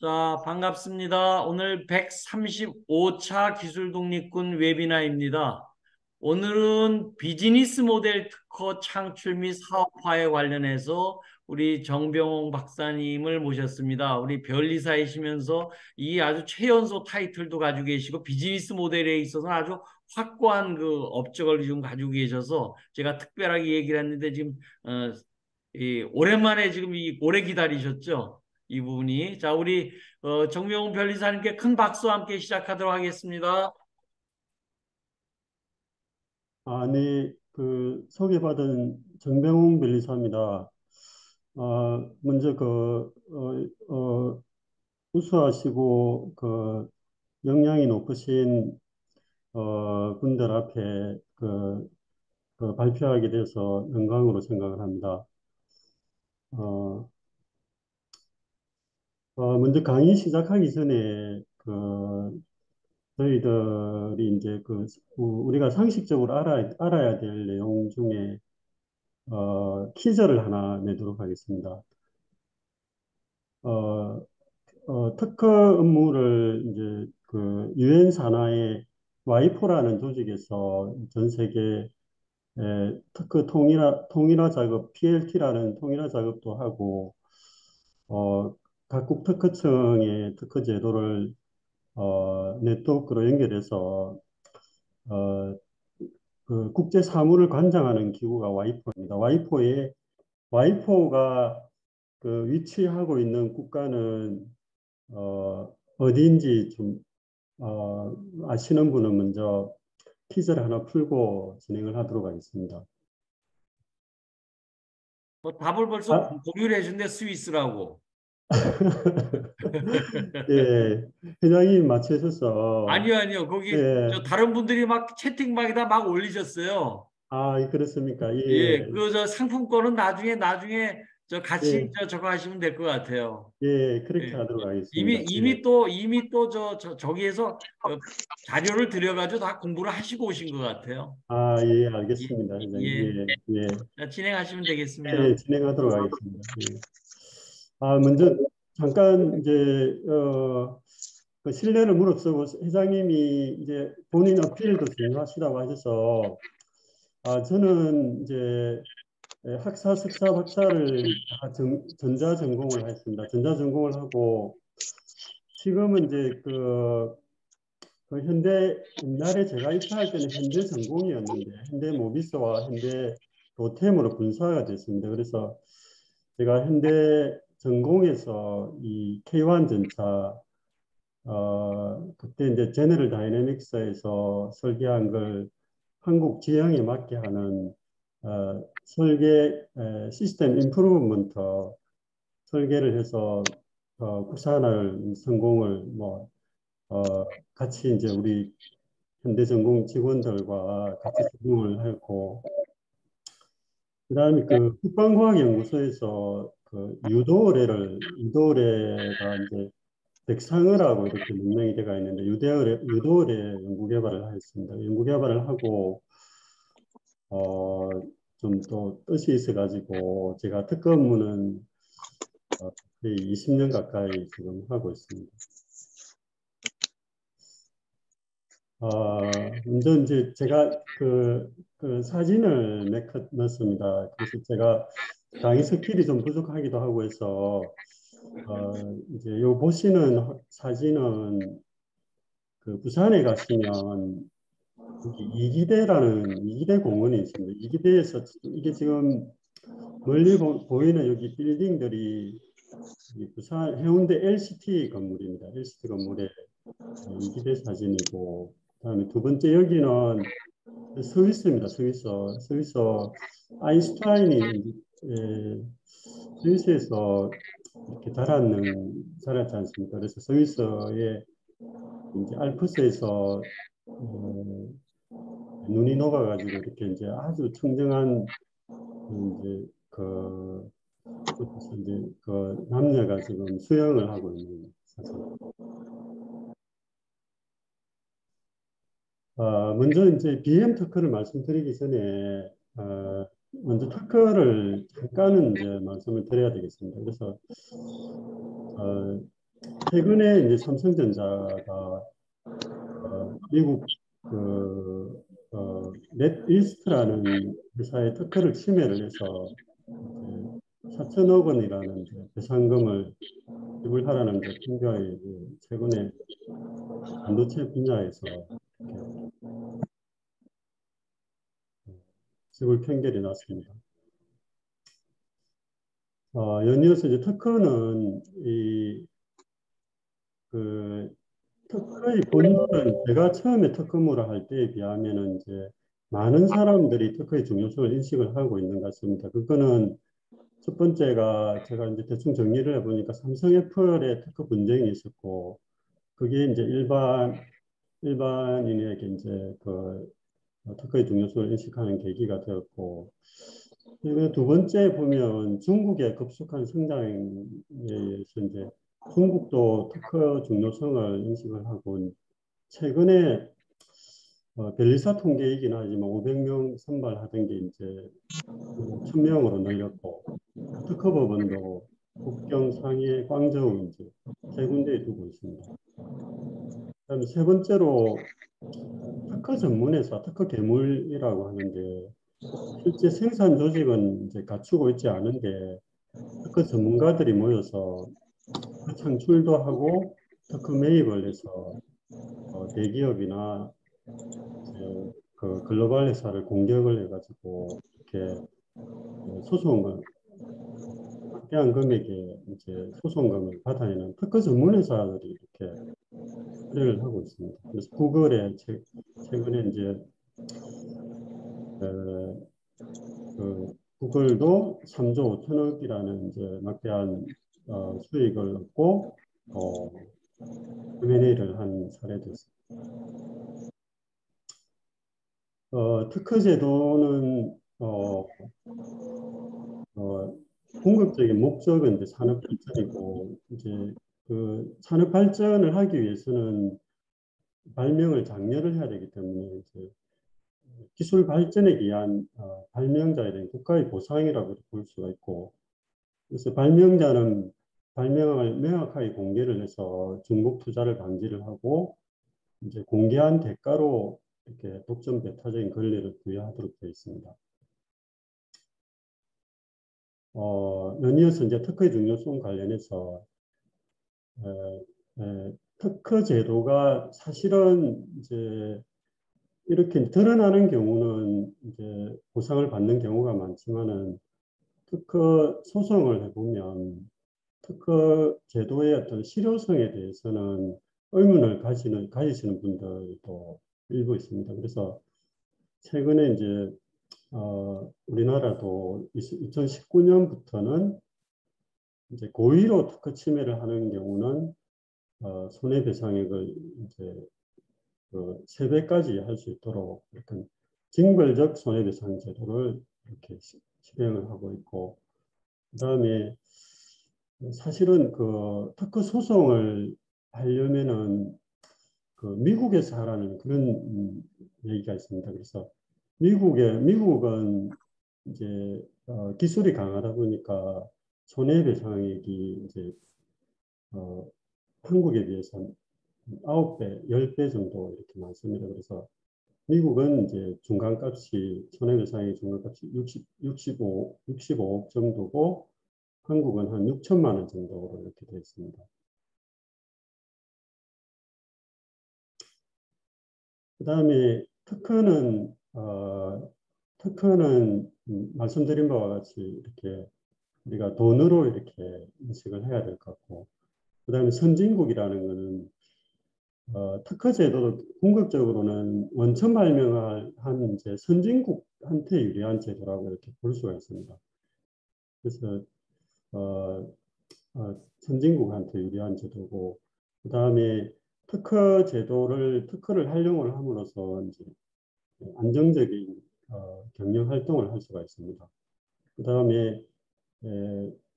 자, 반갑습니다. 오늘 135차 기술독립군 웨비나입니다. 오늘은 비즈니스 모델 특허 창출 및 사업화에 관련해서 우리 정병홍 박사님을 모셨습니다. 우리 변리사이시면서 이 아주 최연소 타이틀도 가지고 계시고 비즈니스 모델에 있어서는 아주 확고한 그 업적을 지금 가지고 계셔서 제가 특별하게 얘기를 했는데 지금 오랜만에 지금 오래 기다리셨죠? 이 부분이. 자, 우리 정명훈 변리사님께 큰 박수와 함께 시작하도록 하겠습니다. 네, 소개받은 정병훈 변리사입니다. 먼저 우수하시고 역량이 높으신 분들 앞에 발표하게 돼서 영광으로 생각을 합니다. 어, 먼저 강의 시작하기 전에 저희들이 이제 우리가 상식적으로 알아야 될 내용 중에 퀴즈를 하나 내도록 하겠습니다. 어, 특허 업무를 이제 유엔 산하의 와이포라는 조직에서 전 세계 특허 통일화 작업 PLT라는 통일화 작업도 하고 각국 특허청의 특허 제도를 네트워크로 연결해서 어, 국제 사무를 관장하는 기구가 와이포입니다. 와이포가 위치하고 있는 국가는 어디인지 좀 아시는 분은 먼저 퀴즈를 하나 풀고 진행을 하도록 하겠습니다. 뭐 답을 벌써 아, 공유를 해준대 스위스라고. 예, 회장님 맞춰주셔서 아니요, 아니요. 거기 예, 다른 분들이 막 채팅방에다 막 올리셨어요. 그렇습니까? 예, 예, 그 저 상품권은 나중에 저 같이 예, 저거 하시면 될 것 같아요. 예, 그렇게 예. 하도록 이미 하겠습니다. 예, 이미 또 이미 또 저기에서 자료를 들여가지고 다 공부를 하시고 오신 것 같아요. 예, 예, 알겠습니다, 회장님. 예. 예, 예, 자, 진행하시면 되겠습니다. 예, 진행하도록 하겠습니다. 예. 먼저 잠깐 이제 신뢰를 무릅쓰고 회장님이 이제 본인 어필도 중요하시다고 하셔서 저는 이제 학사, 석사, 박사를 다 전자 전공을 했습니다. 전자 전공을 하고 지금은 이제 현대 옛날에 제가 입사할 때는 현대 전공이었는데 현대 모비스와 현대 도템으로 분사가 됐습니다. 그래서 제가 현대 전공에서 이 K1 전차 그때 이제 제너럴 다이내믹스에서 설계한 걸 한국 지형에 맞게 하는 설계 시스템 임프루브먼트 설계를 해서 국산화를 성공을 같이 이제 우리 현대전공 직원들과 같이 적용을 했고 그다음에 국방과학연구소에서 유도어뢰가 이제 백상어라고 이렇게 명명이 돼가 있는데 유도어뢰 연구 개발을 하였습니다. 연구 개발을 하고 좀 또 뜻이 있어가지고 제가 특허 업무는 거의 20년 가까이 지금 하고 있습니다. 먼저 이제 제가 그 사진을 몇 컷 넣었습니다. 그래서 제가 강의 스킬이 좀 부족하기도 하고 해서 이제 요 보시는 사진은 부산에 가시면 여기 이기대 공원이 있습니다. 이기대에서 이게 지금 멀리 보이는 여기 빌딩들이 이 부산 해운대 LCT 건물입니다. LCT 건물의 이기대 사진이고 그다음에 두 번째 여기는 스위스입니다. 스위스 아인슈타인이 스위스에서 이렇게 자랐지 않습니까? 그래서 스위스의 이제 알프스에서 어, 눈이 녹아가지고 이렇게 이제 아주 청정한 이제 곳에서 이제 남녀가 지금 수영을 하고 있는 사진. 먼저 이제 BM 특허를 말씀드리기 전에 먼저 특허를 잠깐은 이제 말씀을 드려야 되겠습니다. 그래서 어, 최근에 이제 삼성전자가 미국 넷이스트라는 회사의 특허를 침해를 해서 이제 4천억 원이라는 이제 배상금을 지불하라는 이제 판결이 최근에 반도체 분야에서 이렇게 지불 판결이 났습니다. 연이어서 이제 특허는 그 특허의 본질은 제가 처음에 특허무를 할 때에 비하면은 이제 많은 사람들이 특허의 중요성을 인식을 하고 있는 것 같습니다. 그거는 첫 번째가 제가 이제 대충 정리를 해보니까 삼성 애플의 특허 분쟁이 있었고 그게 이제 일반인에게 이제 특허의 중요성을 인식하는 계기가 되었고 그리고 두 번째 보면 중국의 급속한 성장에 의해서 이제 중국도 특허 중요성을 인식을 하고 최근에 벨리사 통계이긴 하지만 500명 선발하던 게 이제 1000명으로 늘렸고 특허법원도 북경, 상해, 광저우 이제 세 군데에 두고 있습니다. 그다음에 세 번째로 특허 전문회사, 특허 괴물이라고 하는데 실제 생산 조직은 이제 갖추고 있지 않은데 특허 전문가들이 모여서 특허 창출도 하고 특허 매입을 해서 대기업이나 이제 그 글로벌 회사를 공격을 해가지고 이렇게 소송을 막대한 금액의 이제 소송금을 받아내는 특허 전문 회사들이 이렇게 플레이를 하고 있습니다. 그래서 구글에 최근에 이제 어, 구글도 3조 5천억이라는 이제 막대한 수익을 얻고 M&A를 한 사례도 있습니다. 특허 제도는 어, 궁극적인 목적은 이제 산업 발전이고 이제 그 산업 발전을 하기 위해서는 발명을 장려를 해야 되기 때문에 이제 기술 발전에 의한 발명자에 대한 국가의 보상이라고 볼 수가 있고 그래서 발명자는 발명을 명확하게 공개를 해서 중복 투자를 방지를 하고 이제 공개한 대가로 이렇게 독점 배타적인 권리를 부여하도록 되어 있습니다. 연이어서 이제 특허의 중요성 관련해서 특허 제도가 사실은 이제 이렇게 드러나는 경우는 이제 보상을 받는 경우가 많지만은 특허 소송을 해보면 특허 제도의 어떤 실효성에 대해서는 의문을 가지시는 분들도 일부 있습니다. 그래서 최근에 이제 우리나라도 2019년부터는 이제 고의로 특허 침해를 하는 경우는 손해배상액을 이제 그 3배까지 할 수 있도록 이렇게 징벌적 손해배상 제도를 이렇게 실행을 하고 있고 그다음에 사실은 그 특허 소송을 하려면은 그 미국에서 하라는 그런 얘기가 있습니다. 그래서 미국은 이제 기술이 강하다 보니까 손해배상액이 이제 어, 한국에 비해서 9배, 10배 정도 이렇게 많습니다. 그래서 미국은 이제 중간값이, 손해배상의 중간값이 65억 정도고, 한국은 한 6천만 원 정도로 이렇게 되어 있습니다. 그 다음에 특허는 말씀드린 바와 같이 이렇게 우리가 돈으로 이렇게 인식을 해야 될 것 같고, 그 다음에 선진국이라는 거는 특허 제도도 궁극적으로는 원천 발명을 한 이제 선진국한테 유리한 제도라고 이렇게 볼 수가 있습니다. 그래서 어, 선진국한테 유리한 제도고 그 다음에 특허를 활용을 함으로써 이제 안정적인 경영 활동을 할 수가 있습니다. 그 다음에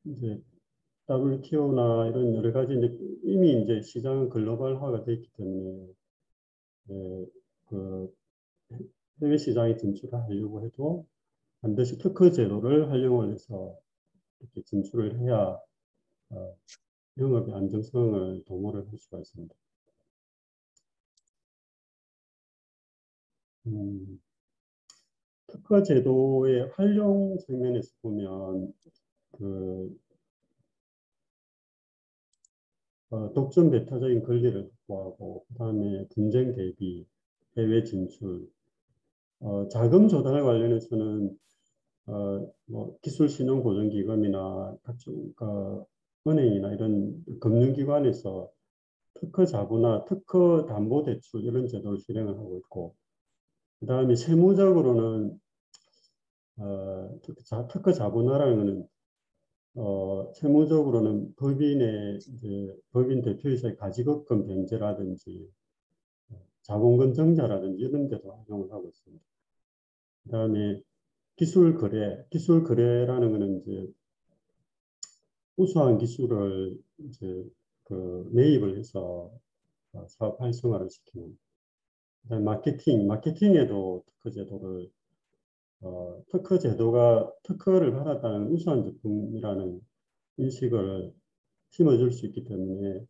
이제 WTO나 이런 여러 가지 이미 이제 시장은 글로벌화가 됐기 때문에 그 해외 시장에 진출을 하려고 해도 반드시 특허 제도를 활용을 해서 이렇게 진출을 해야 영업의 안정성을 도모를 할 수가 있습니다. 특허 제도의 활용 측면에서 보면 그 독점 배타적인 권리를 확보하고 그다음에 분쟁 대비, 해외 진출, 자금 조달에 관련해서는 뭐 기술 신용 보전 기금이나 각종 은행이나 이런 금융기관에서 특허 자부나 특허 담보 대출 이런 제도를 실행을 하고 있고 그다음에 세무적으로는 특허 자본화라는 것은 세무적으로는 법인의 이제 법인 대표이사의 가지급금 변제라든지 자본금 정자라든지 이런 데도 활용을 하고 있습니다. 그다음에 기술 거래라는 것은 이제 우수한 기술을 이제 매입을 해서 사업 활성화를 시키는. 그다음에 마케팅에도 특허 제도를 특허 제도가 특허를 받았다는 우수한 제품이라는 인식을 심어줄 수 있기 때문에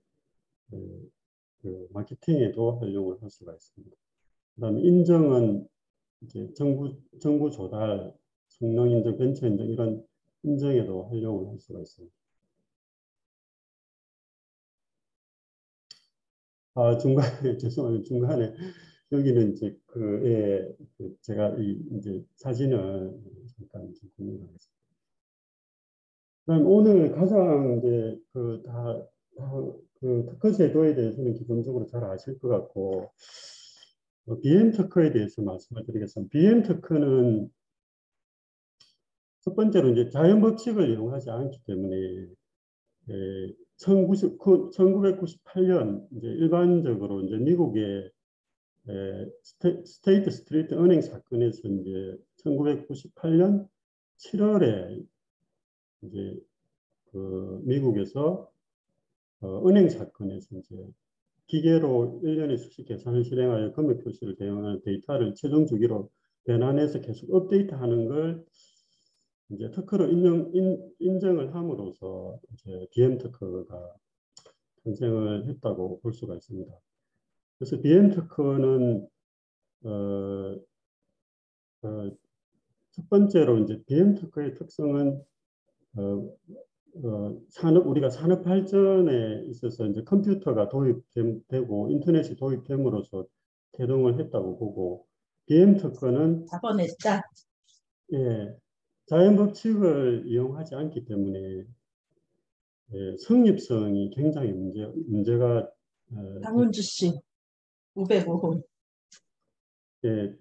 마케팅에도 활용을 할 수가 있습니다. 그다음에 인정은 이제 정부 조달, 성능 인증, 벤처 인증 이런 인증에도 활용을 할 수가 있습니다. 중간에 죄송합니다. 중간에 여기는 이제 제가 이제 사진을 잠깐 공유하겠습니다. 그다음 오늘 가장 이제 그 특허 제도에 대해서는 기본적으로 잘 아실 것 같고 BM 특허에 대해서 말씀을 드리겠습니다. BM 특허는 첫 번째로 이제 자연 법칙을 이용하지 않기 때문에 1998년 이제 일반적으로 이제 미국의 스테이트 스트리트 은행 사건에서 이제 1998년 7월에 이제 미국에서 은행 사건에서 이제 기계로 1년에 수십 계산을 실행하여 금액 표시를 대응하는 데이터를 최종 주기로 변환해서 계속 업데이트하는 걸 이제 특허로 인정을 함으로써 이제 BM 특허가 탄생을 했다고 볼 수가 있습니다. 그래서 BM 특허는 어, 첫 번째로 이제 BM 특허의 특성은 우리가 산업 발전에 있어서 이제 컴퓨터가 도입되고 인터넷이 도입됨으로써 개동을 했다고 보고 BM 특허는 잡아냈다. 예, 자연 법칙을 이용하지 않기 때문에 성립성이 굉장히 문제가 강은주 씨, 505호.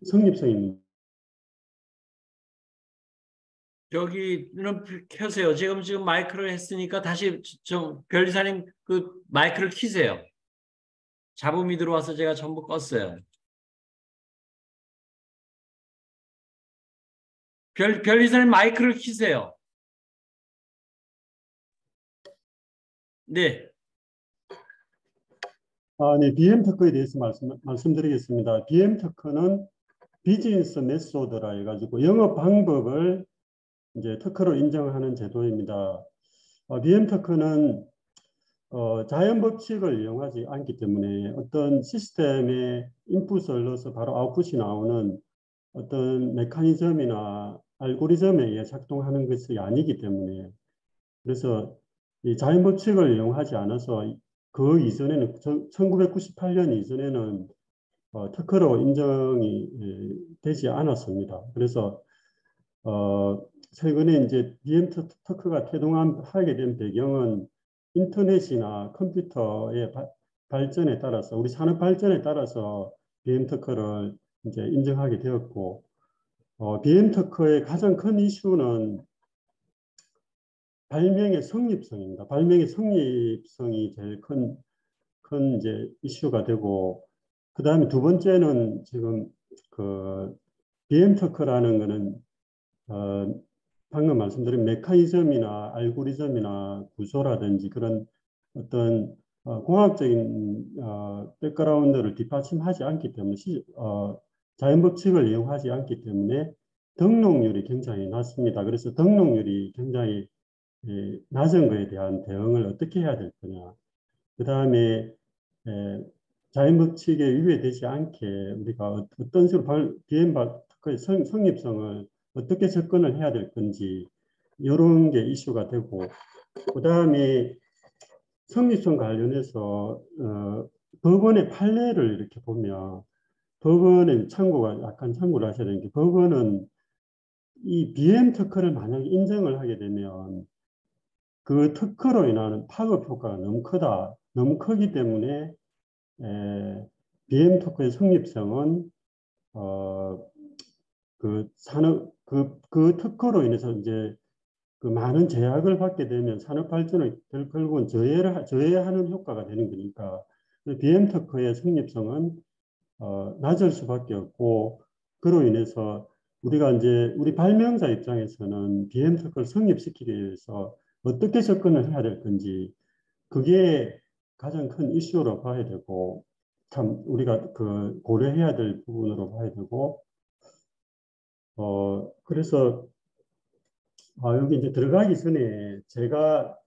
성립성이 여기는 켜세요. 지금 마이크를 했으니까 다시 좀 변리사님 그 마이크를 키세요. 잡음이 들어와서 제가 전부 껐어요. 변리사님 마이크를 키세요. 네. 네, BM 특허에 대해서 말씀드리겠습니다. BM 특허는 비즈니스 메소드라 해가지고 영업 방법을 이제 특허로 인정하는 제도입니다. BM 특허는 자연 법칙을 이용하지 않기 때문에 어떤 시스템에 인풋을 넣어서 바로 아웃풋이 나오는 어떤 메커니즘이나 알고리즘에 의해 작동하는 것이 아니기 때문에 그래서 이 자연 법칙을 이용하지 않아서 그 이전에는 1998년 이전에는 특허로 인정이 되지 않았습니다. 그래서 최근에 이제 BM 특허가 태동하게 된 배경은 인터넷이나 컴퓨터의 발전에 따라서 우리 산업 발전에 따라서 BM 특허를 이제 인정하게 되었고 BM 특허의 가장 큰 이슈는 발명의 성립성입니다. 발명의 성립성이 제일 큰 이제 이슈가 되고 그 다음에 두 번째는 지금 BM 특허라는 거는 방금 말씀드린 메커니즘이나 알고리즘이나 구조라든지 그런 어떤 공학적인 백그라운드를 뒷받침하지 않기 때문에 자연 법칙을 이용하지 않기 때문에 등록률이 굉장히 낮습니다. 그래서 등록률이 굉장히 낮은 거에 대한 대응을 어떻게 해야 될 거냐. 그 다음에 자연 법칙에 위배되지 않게 우리가 어떤 식으로 비행 특허의 성립성을 어떻게 접근을 해야 될 건지 이런 게 이슈가 되고, 그 다음에 성립성 관련해서 법원의 판례를 이렇게 보면 법원의 약간 참고를 하셔야 되는 게, 법원은 이 BM 특허를 만약에 인정을 하게 되면 그 특허로 인하는 파급 효과가 너무 크다. 너무 크기 때문에 BM 특허의 성립성은 그 특허로 인해서 이제 그 많은 제약을 받게 되면 산업 발전을 결국은 저해하는 효과가 되는 거니까 BM 특허의 성립성은 낮을 수밖에 없고, 그로 인해서 우리가 이제 우리 발명자 입장에서는 BM 특허를 성립시키기 위해서 어떻게 접근을 해야 될 건지, 그게 가장 큰 이슈로 봐야 되고, 참 우리가 그 고려해야 될 부분으로 봐야 되고, 그래서 여기 이제 들어가기 전에 제가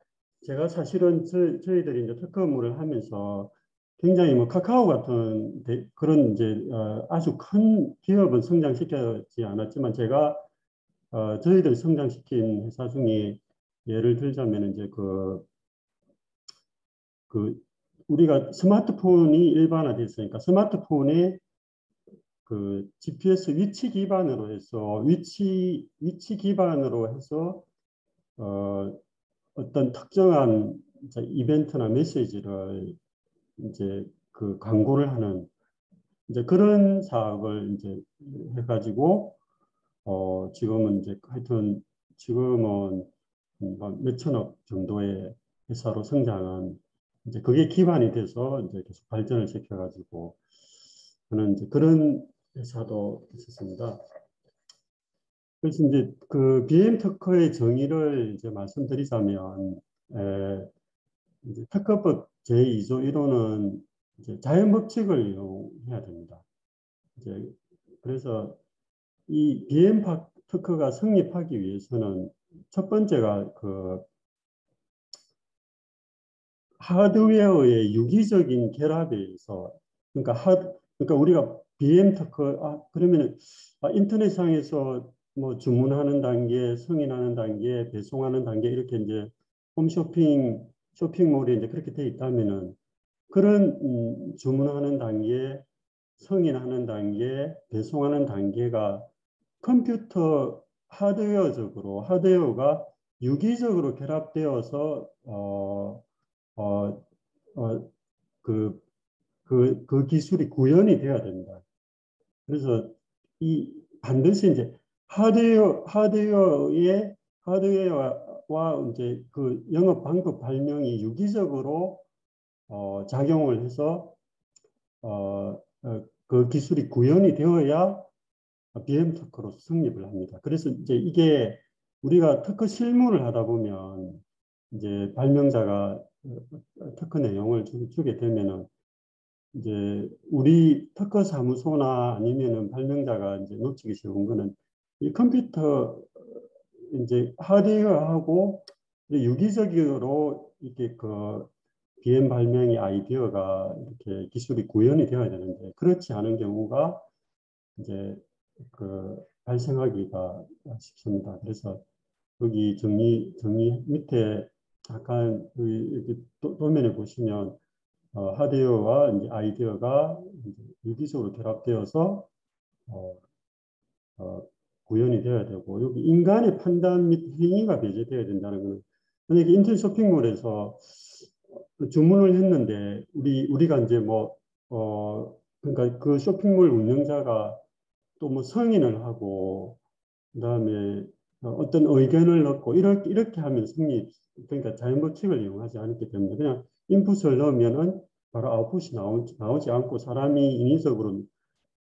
사실은 저희들이 이제 특허물을 하면서 굉장히 뭐 카카오 같은 그런 이제 아주 큰 기업은 성장시키지 않았지만, 제가 저희들 성장시킨 회사 중에 예를 들자면 이제 그 우리가 스마트폰이 일반화됐으니까 스마트폰에 그 GPS 위치 기반으로 해서 위치 기반으로 해서 어떤 특정한 이제 이벤트나 메시지를 이제 그 광고를 하는 이제 그런 사업을 이제 해가지고 지금은 이제 하여튼 지금은 몇천억 정도의 회사로 성장한, 이제 그게 기반이 돼서 이제 계속 발전을 시켜가지고 저는 이제 그런 회사도 있었습니다. 그래서 이제 그 BM 특허의 정의를 이제 말씀드리자면, 이제 특허법 제2조 1호는 이제 자연 법칙을 이용해야 됩니다. 이제 그래서 이 BM 특허가 성립하기 위해서는 첫 번째가 그 하드웨어의 유기적인 결합에 의해서, 그러니까 우리가 BM 특허, 그러면 인터넷상에서 뭐 주문하는 단계, 승인하는 단계, 배송하는 단계, 이렇게 이제 쇼핑몰이 이제 그렇게 돼 있다면은 그런 주문하는 단계, 승인하는 단계, 배송하는 단계가 컴퓨터 하드웨어가 유기적으로 결합되어서 어, 어, 그, 그 기술이 구현이 되어야 됩니다. 그래서 반드시 이제 하드웨어와 이제 그 영업 방법 발명이 유기적으로 작용을 해서 그 기술이 구현이 되어야 BM 특허로서 성립을 합니다. 그래서 이제 이게 우리가 특허 실무를 하다 보면 이제 발명자가 특허 내용을 주게 되면은 이제 우리 특허 사무소나 아니면은 발명자가 이제 놓치기 쉬운 거는 이 컴퓨터 이제 하드웨어하고 유기적으로 이렇게 그 BM 발명의 아이디어가 이렇게 기술이 구현이 되어야 되는데, 그렇지 않은 경우가 이제 그 발생하기가 쉽습니다. 그래서 여기 정리 밑에 약간 이렇게 도면에 보시면 하드웨어와 이제 아이디어가 이제 유기적으로 결합되어서 어, 어, 구현이 되어야 되고, 여기 인간의 판단 및 행위가 배제되어야 된다는 거는, 만약에 인터넷 쇼핑몰에서 주문을 했는데 우리가 이제 그러니까 그 쇼핑몰 운영자가 또 뭐 승인을 하고 그다음에 어떤 의견을 넣고 이렇게 하면 그러니까 자연 법칙을 이용하지 않기 때문에 그냥 인풋을 넣으면은 바로 아웃풋이 나오지 않고 사람이 인위적으로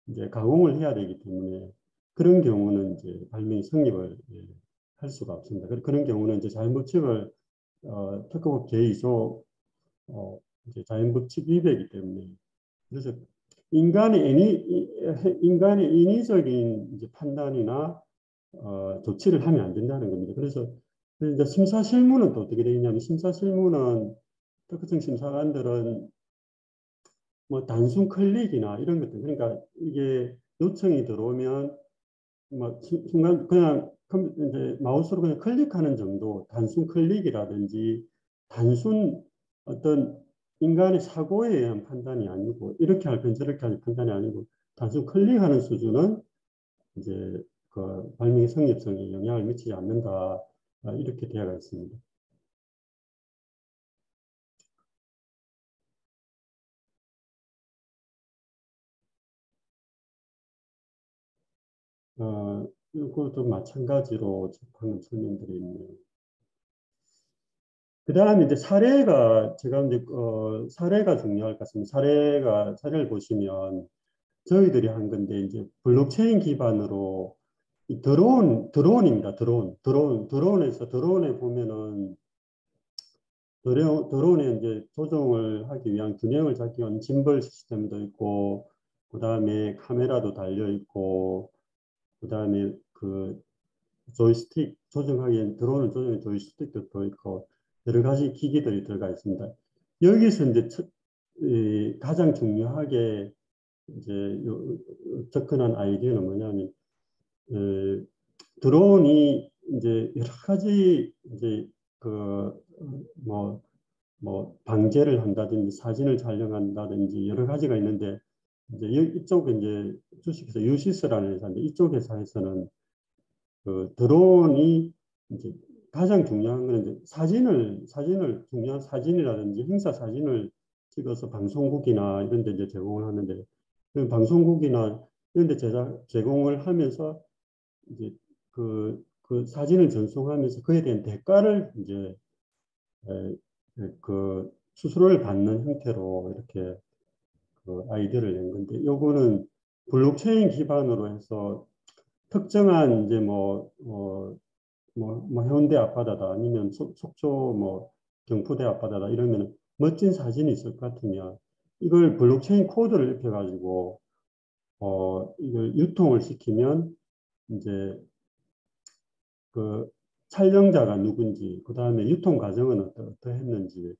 이제 가공을 해야 되기 때문에 그런 경우는 이제 발명이 성립을 할 수가 없습니다. 그런 경우는 이제 자연 법칙을 특허법 제2조 이제 자연 법칙 위배이기 때문에, 그래서 인간의 인위적인 이제 판단이나 조치를 하면 안 된다는 겁니다. 그래서 이제 심사 실무는 또 어떻게 되냐면 심사 실무는 특허청 심사관들은 뭐 단순 클릭이나 이런 것들 그러니까 이게 요청이 들어오면 뭐 순간 그냥 이제 마우스로 그냥 클릭하는 정도 단순 클릭이라든지 단순 어떤 인간의 사고에 의한 판단이 아니고 이렇게 할 건 저렇게 할 판단이 아니고 단순 클릭하는 수준은 이제 그 발명의 성립성에 영향을 미치지 않는다 이렇게 되어 있습니다. 이것도 마찬가지로 방금 설명드렸네요. 그 다음에 이제 사례가 제가 이제 사례가 중요할 것 같습니다. 사례를 보시면 저희들이 한 건데 이제 블록체인 기반으로 이 드론입니다. 드론에서 드론에 보면은 드론에 이제 조종을 하기 위한 균형을 잡기 위한 짐벌 시스템도 있고 그 다음에 카메라도 달려 있고 그 다음에 그 조이스틱 조정하기엔 드론을 조정하기 조이스틱도 들어있고 여러 가지 기기들이 들어가 있습니다. 여기서 이제 가장 중요하게 이제 접근한 아이디어는 뭐냐면 드론이 이제 여러 가지 이제 그뭐 방제를 한다든지 사진을 촬영한다든지 여러 가지가 있는데 이제 이쪽에 이제 주식회사 유시스라는 회사인데 이쪽 회사에서는 그 드론이 이제 가장 중요한 건 이제 사진을 중요한 사진이라든지 행사 사진을 찍어서 방송국이나 이런 데 이제 제공을 하는데 그 방송국이나 이런 데 제공을 하면서 이제 그 사진을 전송하면서 그에 대한 대가를 이제 그 수수료를 받는 형태로 이렇게 그 아이디어를 낸 건데 요거는 블록체인 기반으로 해서 특정한 이제 뭐 해운대 앞바다다 아니면 속초 뭐 경포대 앞바다다 이러면 멋진 사진이 있을 것 같으면 이걸 블록체인 코드를 입혀가지고 이걸 유통을 시키면 이제 그 촬영자가 누군지 그 다음에 유통 과정은 어떠했는지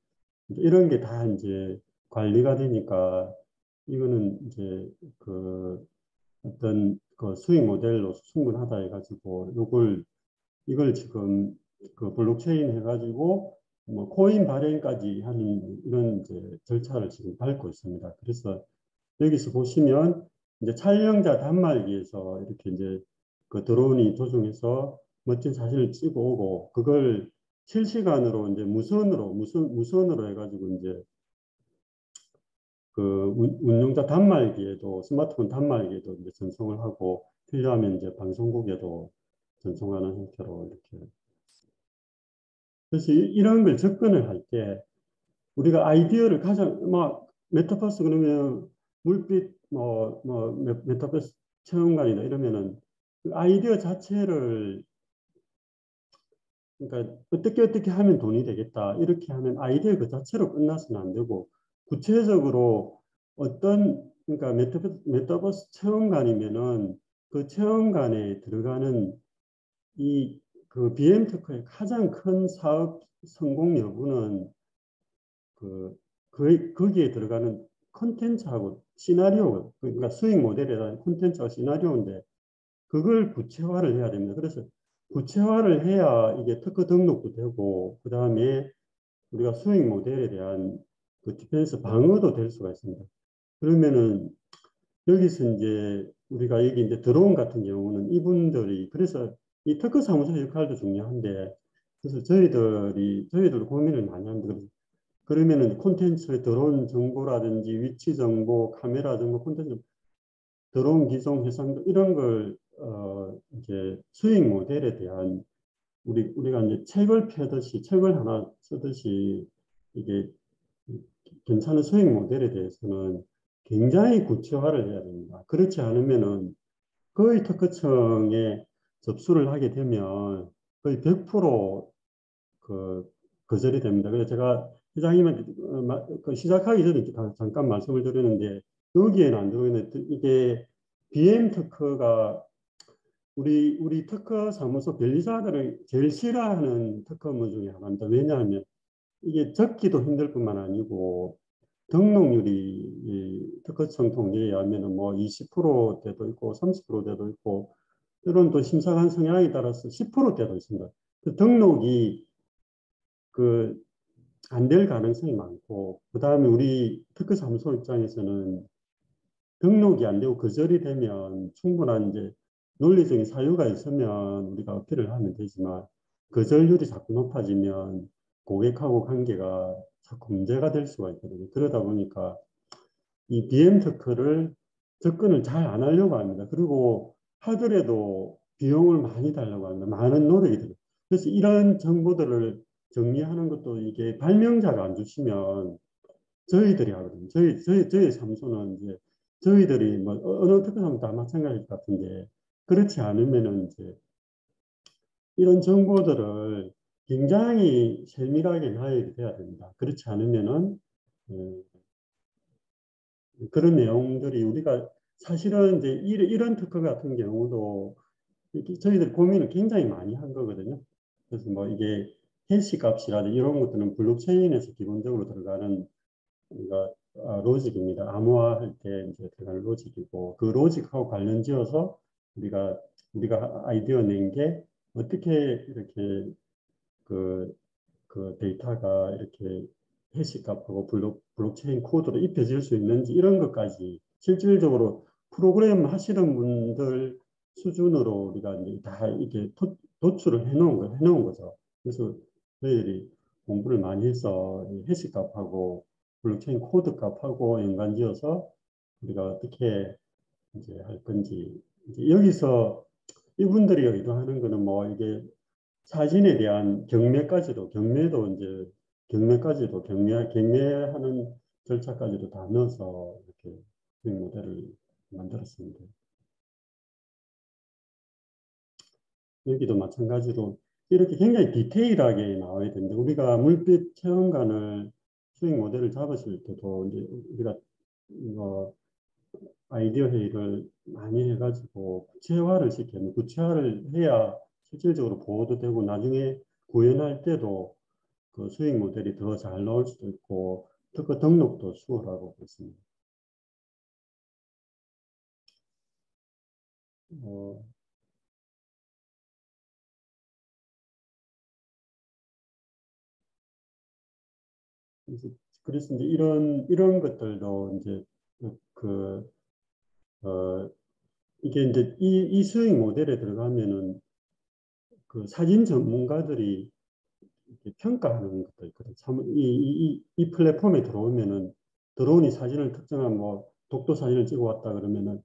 이런 게 다 이제 관리가 되니까 이거는 이제 그 어떤 그 수익 모델로 충분하다 해가지고 이걸 지금 그 블록체인 해가지고 뭐 코인 발행까지 하는 이런 이제 절차를 지금 밟고 있습니다. 그래서 여기서 보시면 이제 촬영자 단말기에서 이렇게 이제 그 드론이 조종해서 멋진 사진을 찍어 오고 그걸 실시간으로 이제 무선으로 해가지고 이제 그 운영자 단말기에도 스마트폰 단말기에도 이제 전송을 하고 필요하면 이제 방송국에도 전송하는 형태로 이렇게 그래서 이런 걸 접근을 할 때 우리가 아이디어를 가장 막 메타버스 그러면 물빛 메타버스 체험관이다 이러면은 그 아이디어 자체를 그러니까 어떻게 하면 돈이 되겠다 이렇게 하는 아이디어 그 자체로 끝나서는 안 되고 구체적으로 어떤 그러니까 메타버스 체험관이면은 그 체험관에 들어가는 이 그 BM테크의 가장 큰 사업 성공 여부는 거기에 들어가는 콘텐츠하고 시나리오, 그러니까 수익 모델에 대한 콘텐츠와 시나리오인데 그걸 구체화를 해야 됩니다. 그래서 구체화를 해야 이게 특허 등록도 되고 그 다음에 우리가 수익 모델에 대한 그 디펜스 방어도 될 수가 있습니다. 그러면은 여기서 이제 우리가 여기 이제 드론 같은 경우는 이분들이 그래서 이 특허 사무소 역할도 중요한데 그래서 저희들도 고민을 많이 합니다. 그러면은 콘텐츠의 드론 정보라든지 위치 정보, 카메라 정보, 콘텐츠, 드론 기종 해상 이런 걸 이제 수익 모델에 대한 우리가 이제 책을 펴듯이 책을 하나 쓰듯이 이게 괜찮은 수익 모델에 대해서는 굉장히 구체화를 해야 됩니다. 그렇지 않으면은 거의 특허청에 접수를 하게 되면 거의 100% 거절이 됩니다. 그래서 제가 회장님한테 시작하기 전에 잠깐 말씀을 드렸는데 여기에는 안 들어있는데 이게 BM 특허가 우리 특허 사무소 변리사들은 제일 싫어하는 특허 업무 중에 하나입니다. 왜냐하면 이게 적기도 힘들 뿐만 아니고 등록률이 이 특허청 통계에 의하면 뭐 20%대도 있고 30%대도 있고 이런 또 심사관 성향에 따라서 10%대도 있습니다. 그 등록이 그 안 될 가능성이 많고 그다음에 우리 특허사무소 입장에서는 등록이 안 되고 거절이 되면 충분한 이제 논리적인 사유가 있으면 우리가 어필을 하면 되지만 거절률이 자꾸 높아지면 고객하고 관계가 자꾸 문제가 될 수가 있거든요. 그러다 보니까 이 BM 특허를 접근을 잘 안 하려고 합니다. 그리고 하더라도 비용을 많이 달라고 합니다. 많은 노력이 들어요. 그래서 이런 정보들을 정리하는 것도 이게 발명자가 안 주시면 저희들이 하거든요. 저희 사무소는 이제 저희들이 뭐 어느 특허사무소 다 마찬가지일 것 같은데 그렇지 않으면은 이제 이런 정보들을 굉장히 세밀하게 나열이 돼야 됩니다. 그렇지 않으면은 그런 내용들이 우리가 사실은 이제 이런 특허 같은 경우도 저희들 고민을 굉장히 많이 한 거거든요. 그래서 뭐 이게 해시 값이라든지 이런 것들은 블록체인에서 기본적으로 들어가는 우리가 로직입니다. 암호화할 때 이제 들어가는 로직이고 그 로직하고 관련지어서 우리가 아이디어 낸 게 어떻게 이렇게 그, 그 데이터가 이렇게 해시값하고 블록체인 코드로 입혀질 수 있는지 이런 것까지 실질적으로 프로그램 하시는 분들 수준으로 우리가 이제 다 이렇게 도출을 해놓은 거죠. 그래서 저희들이 공부를 많이 해서 해시값하고 블록체인 코드 값하고 연관지어서 우리가 어떻게 이제 할 건지 이제 여기서 이분들이 의도하는 거는 뭐 이게 사진에 대한 경매도 이제 경매하는 절차까지도 다 넣어서 이렇게 수익 모델을 만들었습니다. 여기도 마찬가지로 이렇게 굉장히 디테일하게 나와야 되는데 우리가 물빛 체험관을 수익 모델을 잡으실 때도 이제 우리가 뭐 아이디어 회의를 많이 해가지고 구체화를 해야 실질적으로 보호도 되고 나중에 구현할 때도 그 수익 모델이 더 잘 나올 수도 있고 특허 등록도 수월하고 그렇습니다. 어, 그래서, 그래서 이제 이런 것들도 이제 그, 어, 이게 이제 이 수익 모델에 들어가면은 그 사진 전문가들이 이렇게 평가하는 것도 있거든요. 이 플랫폼에 들어오면은 드론이 사진을 특정한 뭐 독도 사진을 찍어 왔다 그러면은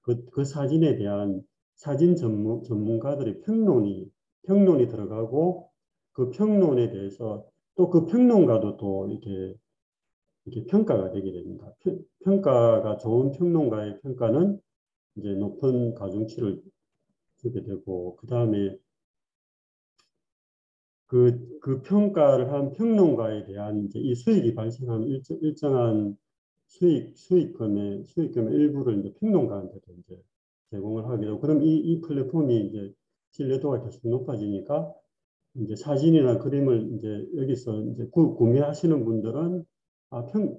그 사진에 대한 사진 전문가들의 평론이 들어가고 그 평론에 대해서 또 그 평론가도 또 이렇게 평가가 되게 됩니다. 평가가 좋은 평론가의 평가는 이제 높은 가중치를 주게 되고 그 다음에 그 평가를 한 평론가에 대한 이제 이 수익이 발생하면 일정한 수익금의 일부를 이제 평론가한테도 이제 제공을 하게 되고, 그럼 이 플랫폼이 이제 신뢰도가 계속 높아지니까 이제 사진이나 그림을 이제 여기서 이제 구매하시는 분들은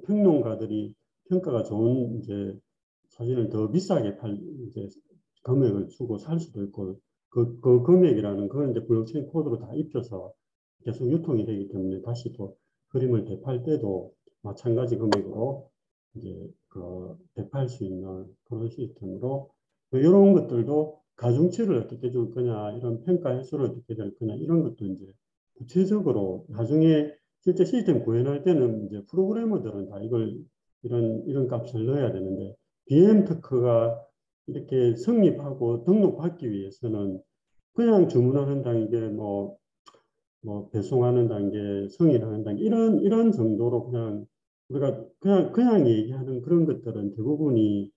평론가들이 평가가 좋은 이제 사진을 더 비싸게 이제 금액을 주고 살 수도 있고, 그 금액이라는 건 이제 블록체인 코드로 다 입혀서 계속 유통이 되기 때문에 다시 또 그림을 대팔 때도 마찬가지 금액으로 이제 그 대팔 수 있는 그런 시스템으로 이런 것들도 가중치를 어떻게 줄 거냐, 이런 평가 횟수를 어떻게 될 거냐, 이런 것도 이제 구체적으로 나중에 실제 시스템 구현할 때는 이제 프로그래머들은 다 이런 값을 넣어야 되는데 BM 특허가 이렇게 성립하고 등록받기 위해서는 그냥 주문하는 단계, 뭐 배송하는 단계, 승인하는 단계 이런 정도로 그냥 우리가 그냥 얘기하는 그런 것들은 대부분이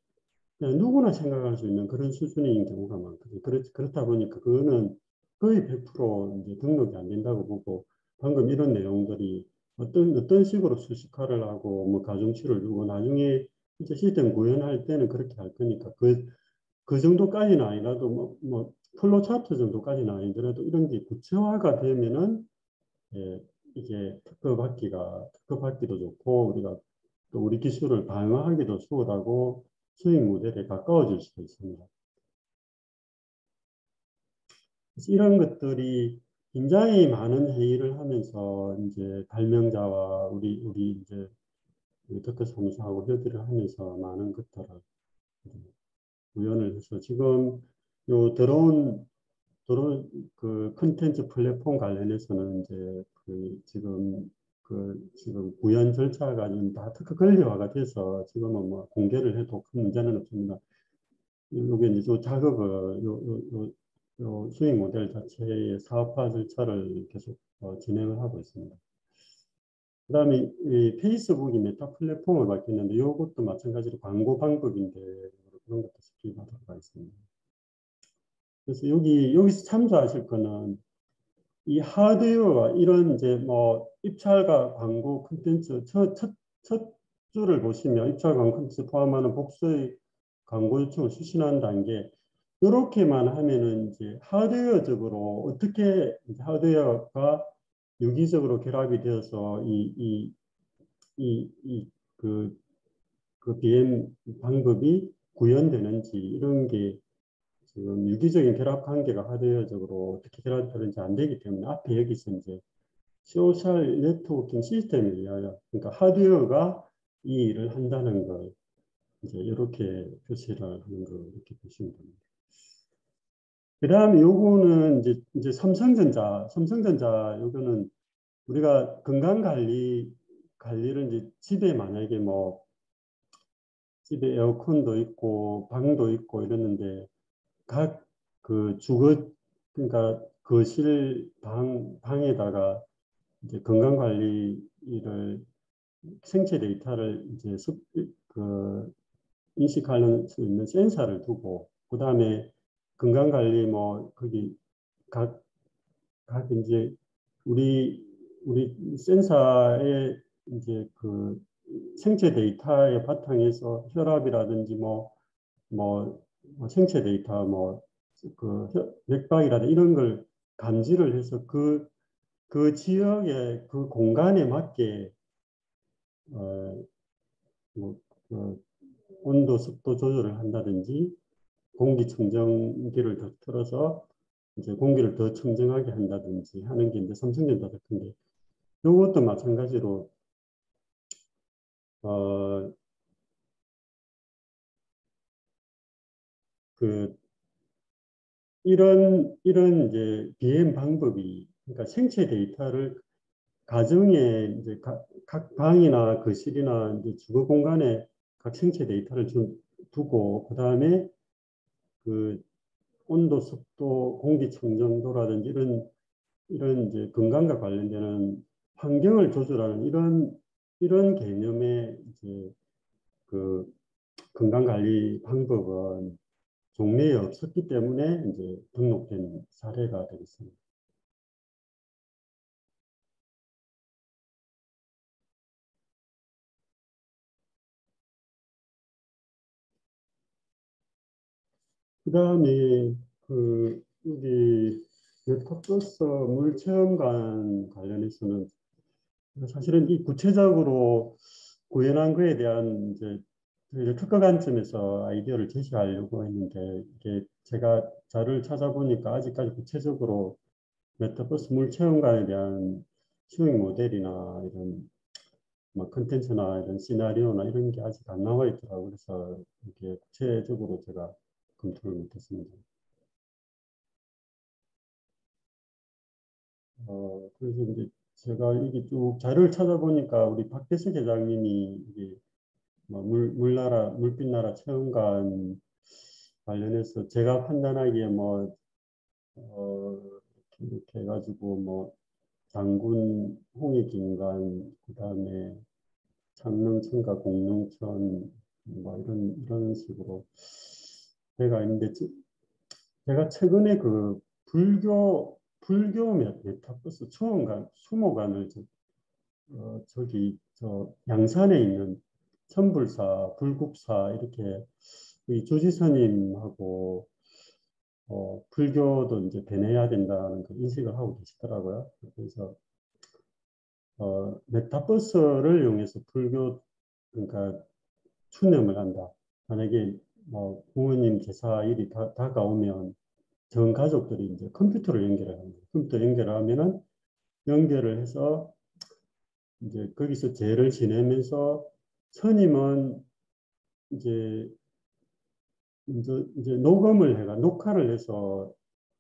그냥 누구나 생각할 수 있는 그런 수준인 경우가 많거든요. 그렇다 보니까 그거는 거의 100% 이제 등록이 안 된다고 보고 방금 이런 내용들이 어떤 식으로 수식화를 하고 뭐 가중치를 주고 나중에 이제 시스템 구현할 때는 그렇게 할 거니까 그 정도까지는 아니라도 플로 차트 정도까지는 아니더라도 이런 게 구체화가 되면은 예, 이게 특급받기도 좋고 우리가 또 우리 기술을 반영하기도 수월하고 수익 모델에 가까워질 수도 있습니다. 그래서 이런 것들이 굉장히 많은 회의를 하면서 이제 발명자와 우리 이제 특허 사무소하고 협의를 하면서 많은 것들을 구현을 해서 지금 요 들어온 그 컨텐츠 플랫폼 관련해서는 이제 지금 구현 절차가 지금 다 특허 권리화가 돼서 지금은 뭐 공개를 해도 큰 문제는 없습니다. 요게 이제 요 작업을 요 수익 모델 자체의 사업화 절차를 계속 진행을 하고 있습니다. 그다음에 이 페이스북이 메타 플랫폼을 맡겼는데 이것도 마찬가지로 광고 방법인데 그런 것도 스킵하도록 하겠습니다. 그래서 여기서 참조하실 거는 이 하드웨어와 이런 이제 뭐 입찰과 광고 콘텐츠 첫 줄을 보시면 입찰 광고 콘텐츠 포함하는 복수의 광고 요청을 수신한 단계 이렇게만 하면은 이제 하드웨어적으로 어떻게 이제 하드웨어가 유기적으로 결합이 되어서 그 BM 방법이 구현되는지 이런 게 지금 유기적인 결합 관계가 하드웨어적으로 어떻게 결합되는지 안 되기 때문에 앞에 여기서 이제 소셜 네트워킹 시스템에 의하여 그러니까 하드웨어가 이 일을 한다는 걸 이제 이렇게 표시를 하는 거 이렇게 보시면 됩니다. 그 다음에 요거는 이제 삼성전자 요거는 우리가 관리를 이제 집에 만약에 뭐 집에 에어컨도 있고 방도 있고 이랬는데 각 그 그러니까 거실 방에다가 이제 건강 관리를 생체 데이터를 이제 인식할 수 있는 센서를 두고 그다음에 건강 관리 뭐 거기 각 이제 우리 센서의 이제 그 생체 데이터의 바탕에서 혈압이라든지 뭐 생체 데이터 맥박이라든지 이런 걸 감지를 해서 그 지역의 그 공간에 맞게 어, 뭐, 그 온도 습도 조절을 한다든지 공기청정기를 더 틀어서 이제 공기를 더 청정하게 한다든지 하는 게 이제 삼성전자 같은데 이것도 마찬가지로 어, 그 이런 이제 BM 방법이 그러니까 생체 데이터를 가정에 이제 각 방이나 거실이나 이제 주거 공간에 각 생체 데이터를 두고 그다음에 그 온도, 습도, 공기청정도라든지 이런 이제 건강과 관련되는 환경을 조절하는 이런 개념의 이제 그 건강관리 방법은 종래에 없었기 때문에 이제 등록된 사례가 되겠습니다. 그 다음에 여기 메타버스 물체험관 관련해서는 사실은 이 구체적으로 구현한 거에 대한 이제 특허 관점에서 아이디어를 제시하려고 했는데 이게 제가 자료를 찾아보니까 아직까지 구체적으로 메타버스 물체험관에 대한 수익 모델이나 이런 뭐 컨텐츠나 이런 시나리오나 이런 게 아직 안 나와 있더라고요. 그래서 이게 구체적으로 제가 검토를 못했습니다. 그래서 이제 제가 이게 쭉 자료를 찾아보니까 우리 박대석 회장님이 이게 뭐 물빛나라 체험관 관련해서 제가 판단하기에 이렇게 해가지고 장군 홍익인간 그다음에 창릉천과 공릉천 뭐 이런 식으로 제가 있는데 제가 최근에 그 불교 메타버스 수목관을 저기 저 양산에 있는 천불사, 불국사 이렇게 이 조지스님하고 불교도 이제 배내야 된다는 그 인식을 하고 계시더라고요. 그래서 메타버스를 이용해서 불교 그러니까 추념을 한다. 만약에 뭐 부모님 제사일이 다가오면 전 가족들이 이제 컴퓨터를 연결을 합니다. 컴퓨터 연결을 하면은 연결을 해서 이제 거기서 제를 지내면서 스님은 이제 이제 녹음을 해가 녹화를 해서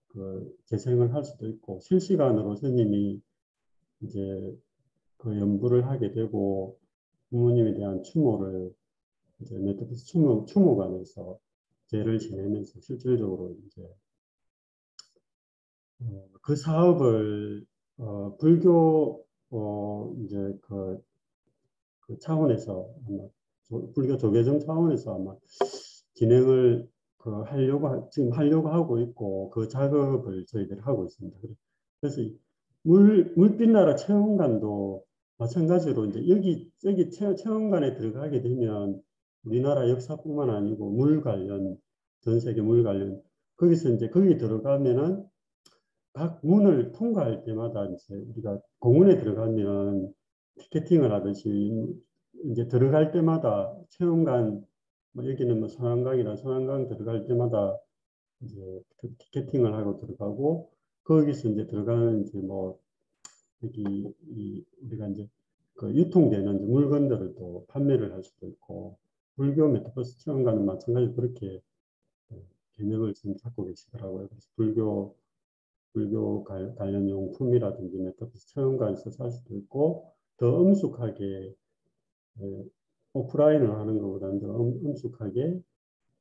그 재생을 할 수도 있고 실시간으로 스님이 이제 그 연부를 하게 되고 부모님에 대한 추모를 이제 메타버스 추모관에서 제를 지내면서 실질적으로 이제 그 사업을 불교 이제 그 차원에서 아마 불교 조계종 차원에서 아마 진행을 지금 하려고 하고 있고 그 작업을 저희들이 하고 있습니다. 그래서 물빛나라 체험관도 마찬가지로 이제 여기 체험관에 들어가게 되면 우리나라 역사뿐만 아니고 물 관련 전 세계 물 관련 거기서 이제 거기 들어가면은 각 문을 통과할 때마다 이제 우리가 공원에 들어가면 티켓팅을 하듯이 이제 들어갈 때마다 체험관 뭐 여기는 뭐 소양강이라 소양강 들어갈 때마다 이제 티켓팅을 하고 들어가고 거기서 이제 들어가는 이제 뭐 여기 우리가 이제 그 유통되는 이제 물건들을 또 판매를 할 수도 있고 불교 메타버스 체험관은 마찬가지로 그렇게 개념을 지금 잡고 계시더라고요. 그래서 불교 관련 용품이라든지 메타버스 체험관에서 살 수도 있고 더 엄숙하게 오프라인을 하는 것보다는 더 엄숙하게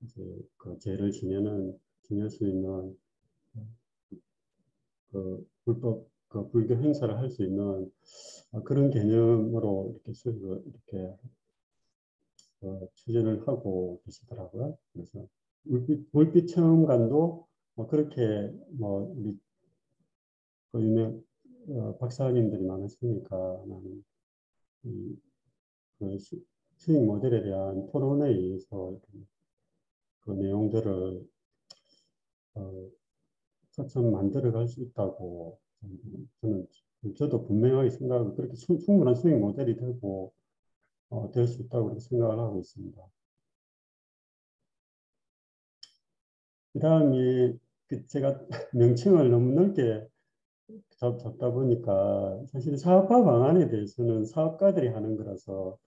이제 그 제를 지낼 수 있는 그 불법 그 불교 행사를 할 수 있는 그런 개념으로 이렇게 이렇게 추진을 하고 계시더라고요. 그래서 물빛 체험관도 뭐 그렇게 뭐 우리 그 유명 박사님들이 많으시니까 나는 그 수익 모델에 대한 토론에 의해서 그 내용들을 차츰 만들어 갈 수 있다고 저는 저도 분명하게 생각하고 그렇게 충분한 수익 모델이 되고 될 수 있다고 그렇게 생각을 하고 있습니다. 그 다음에 제가 명칭을 너무 넓게 잡다 보니까 사실 사업화 방안에 대해서는 사업가들이 하는 거라서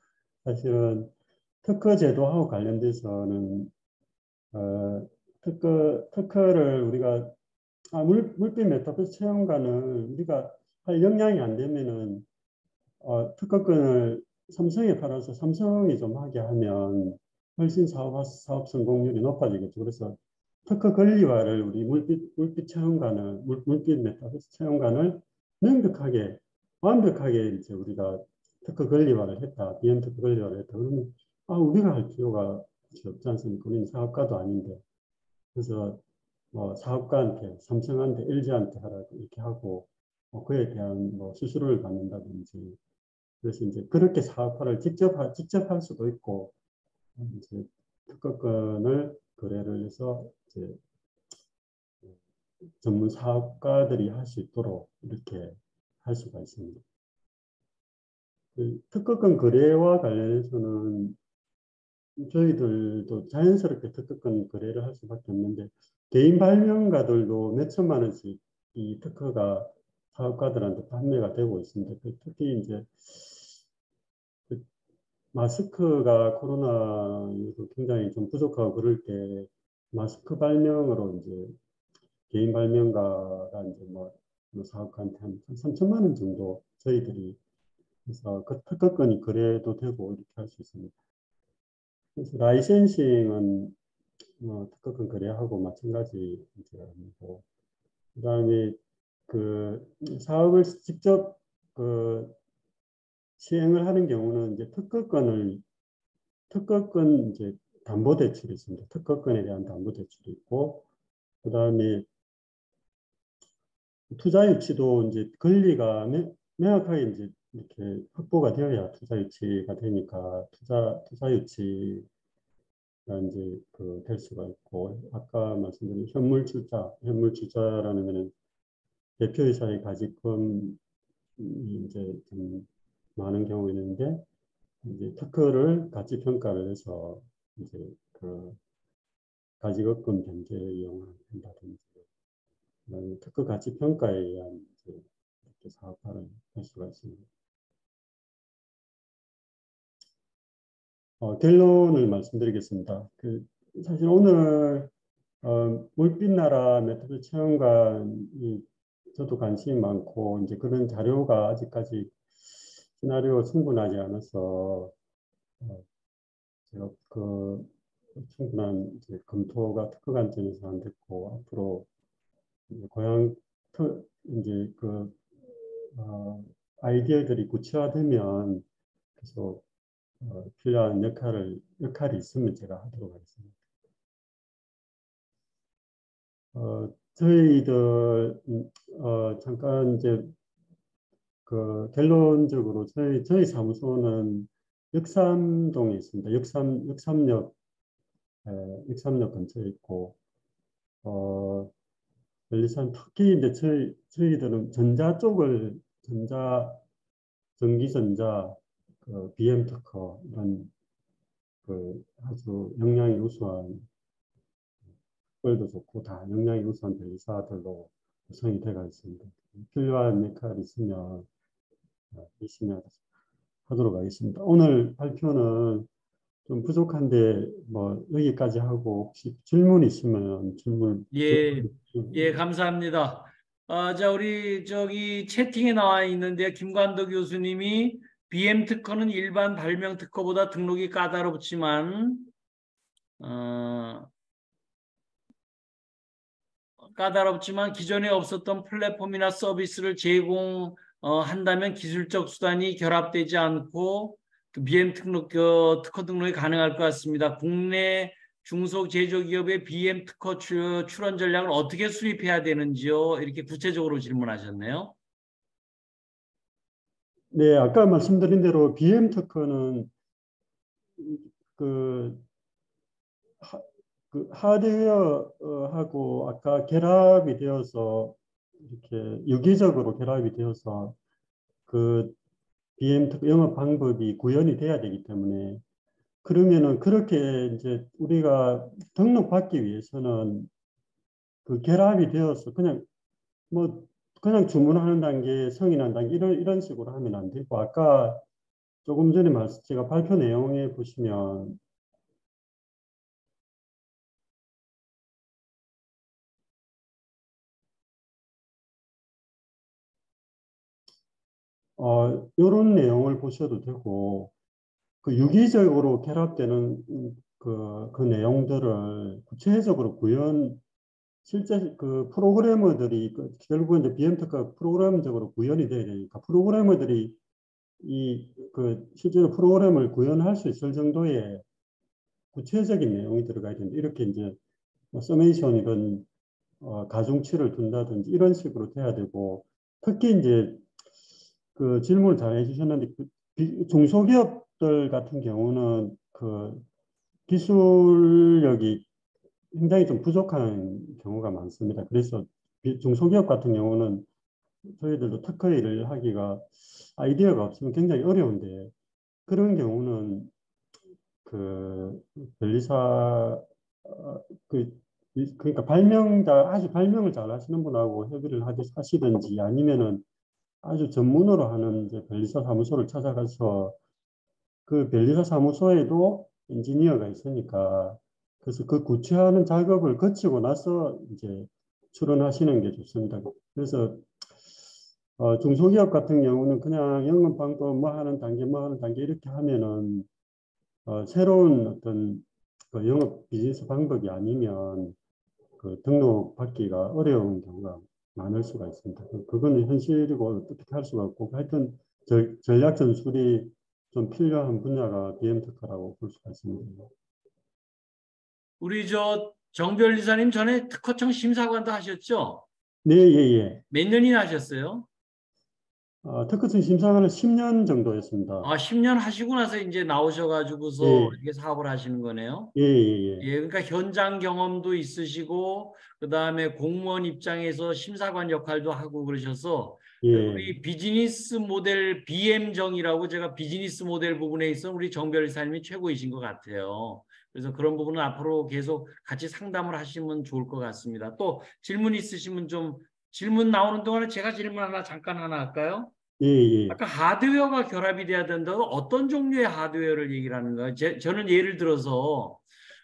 사실은 특허 제도하고 관련돼서는 특허를 우리가 물빛 메타버스 체험관을 우리가 할 역량이 안 되면은 특허권을 삼성에 팔아서 삼성이 좀 하게 하면 훨씬 사업 성공률이 높아지겠죠. 그래서 특허 권리화를 우리 물빛 체험관을 물빛 메타버스 체험관을 명백하게 완벽하게 이제 우리가 특허 권리화를 했다. 비언특허 권리화를 했다. 그러면 우리가 할 필요가 없지 않습니까? 우리는 사업가도 아닌데. 그래서 뭐 사업가한테 삼성한테 LG한테 하라고 이렇게 하고 그에 대한 뭐 수수료를 받는다든지 그래서 이제 그렇게 사업화를 직접 할 수도 있고 이제 특허권을 거래를 해서 이제 전문 사업가들이 할 수 있도록 이렇게 할 수가 있습니다. 그 특허권 거래와 관련해서는 저희들도 자연스럽게 특허권 거래를 할 수밖에 없는데 개인 발명가들도 몇 천만 원씩 이 특허가 사업가들한테 판매가 되고 있습니다. 특히 이제 그 마스크가 코로나 이후로 굉장히 좀 부족하고 그럴 때 마스크 발명으로 이제 개인 발명가가 이제 뭐 사업가한테 한 3천만 원 정도 저희들이 그래서 그 특허권이 거래도 되고 이렇게 할 수 있습니다. 그래서 라이센싱은 특허권 거래하고 마찬가지 이제 아니고 그다음에 그 사업을 직접 그 시행을 하는 경우는 이제 특허권 이제 담보 대출이 있습니다. 특허권에 대한 담보 대출이 있고 그다음에 투자 유치도 이제 권리가 명확하게 이제 이렇게 확보가 되어야 투자 유치가 되니까 투자 유치 이제 될 수가 있고, 아까 말씀드린 현물출자라는 것은 대표이사의 가지금이 이제 좀 많은 경우가 있는데, 이제 특허를 가치 평가를 해서 이제 가지급금 변제에 이용한다든지, 특허 가치 평가에 의한 이제 이렇게 사업화를 할 수가 있습니다. 결론을 말씀드리겠습니다. 사실 오늘 물빛나라 메타드 체험관이 저도 관심이 많고 이제 그런 자료가 아직까지 시나리오 충분하지 않아서 제가 충분한 이제 검토가 특허 관점에서 안 됐고 앞으로 이제 이제 아이디어들이 구체화되면 계속 필요한 역할이 있으면 제가 하도록 하겠습니다. 저희들 잠깐 이제 결론적으로 저희 사무소는 역삼동에 있습니다. 역삼역 근처에 있고 변리산 특히 이제 저희들은 전기전자, BM 특허 이런 아주 역량이 우수한 도 좋고 다 역량이 우수한 변리사들로 구성이 되어 있습니다. 필요한 역할이 있으면 열심히 하도록 하겠습니다. 오늘 발표는 좀 부족한데 뭐 여기까지 하고 혹시 질문 있으면 질문. 예, 예, 감사합니다. 자, 우리 저기 채팅에 나와 있는데 김관도 교수님이 BM 특허는 일반 발명 특허보다 등록이 까다롭지만 기존에 없었던 플랫폼이나 서비스를 제공한다면 기술적 수단이 결합되지 않고 BM 특허 등록이 가능할 것 같습니다. 국내 중소제조기업의 BM 특허 출원 전략을 어떻게 수립해야 되는지요? 이렇게 구체적으로 질문하셨네요. 네, 아까 말씀드린 대로 BM 특허는 하드웨어하고 아까 결합이 되어서 이렇게 유기적으로 결합이 되어서 BM 특허 영업 방법이 구현이 돼야 되기 때문에 그러면은 그렇게 이제 우리가 등록받기 위해서는 결합이 되어서 그냥 주문하는 단계, 승인하는 단계 이런 식으로 하면 안 되고 아까 조금 전에 제가 발표 내용에 보시면 이런 내용을 보셔도 되고 유기적으로 결합되는 그 내용들을 구체적으로 실제 프로그래머들이 결국은 이제 BMT가 프로그램적으로 구현이 돼야 되니까 프로그래머들이 실제로 프로그램을 구현할 수 있을 정도의 구체적인 내용이 들어가야 되는데 이렇게 이제 서메이션 이런 가중치를 둔다든지 이런 식으로 돼야 되고 특히 이제 질문을 잘 해주셨는데 중소기업들 같은 경우는 기술력이 굉장히 좀 부족한 경우가 많습니다. 그래서 중소기업 같은 경우는 저희들도 특허 일을 하기가 아이디어가 없으면 굉장히 어려운데 그런 경우는 변리사 그러니까 아주 발명을 잘 하시는 분하고 협의를 하시든지 아니면은 아주 전문으로 하는 이제 변리사 사무소를 찾아가서 변리사 사무소에도 엔지니어가 있으니까 그래서 구체화하는 작업을 거치고 나서 이제 출원하시는 게 좋습니다. 그래서 중소기업 같은 경우는 그냥 영업 방법 뭐 하는 단계 이렇게 하면은 새로운 어떤 영업 비즈니스 방법이 아니면 등록 받기가 어려운 경우가 많을 수가 있습니다. 그거는 현실이고 어떻게 할 수가 없고 하여튼 전략 전술이 좀 필요한 분야가 BM 특허라고 볼 수가 있습니다. 우리 정변리사님 전에 특허청 심사관도 하셨죠? 네, 예, 예. 몇 년이나 하셨어요? 특허청 심사관은 10년 정도 했습니다. 10년 하시고 나서 이제 나오셔가지고서 예, 이게 사업을 하시는 거네요. 예, 예, 예, 예, 그러니까 현장 경험도 있으시고 그다음에 공무원 입장에서 심사관 역할도 하고 그러셔서 예, 우리 비즈니스 모델 BM정이라고 제가 비즈니스 모델 부분에 있어 우리 정 변호사님이 최고이신 것 같아요. 그래서 그런 부분은 앞으로 계속 같이 상담을 하시면 좋을 것 같습니다. 또 질문 있으시면 좀 질문 나오는 동안에 제가 질문 하나 잠깐 하나 할까요? 예, 예, 아까 하드웨어가 결합이 돼야 된다고 어떤 종류의 하드웨어를 얘기를 하는 거예요? 저는 예를 들어서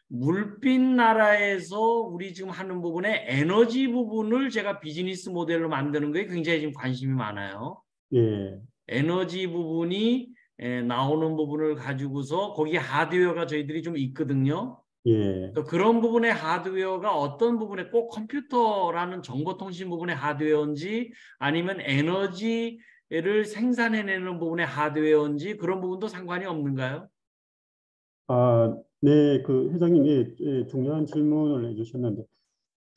물빛 나라에서 우리 지금 하는 부분에 에너지 부분을 제가 비즈니스 모델로 만드는 거에 굉장히 지금 관심이 많아요. 예, 에너지 부분이 나오는 부분을 가지고서 거기 하드웨어가 저희들이 좀 있거든요. 예. 그런 부분의 하드웨어가 어떤 부분에 꼭 컴퓨터라는 정보통신 부분의 하드웨어인지 아니면 에너지를 생산해내는 부분의 하드웨어인지 그런 부분도 상관이 없는가요? 네, 그 회장님이 중요한 질문을 해주셨는데,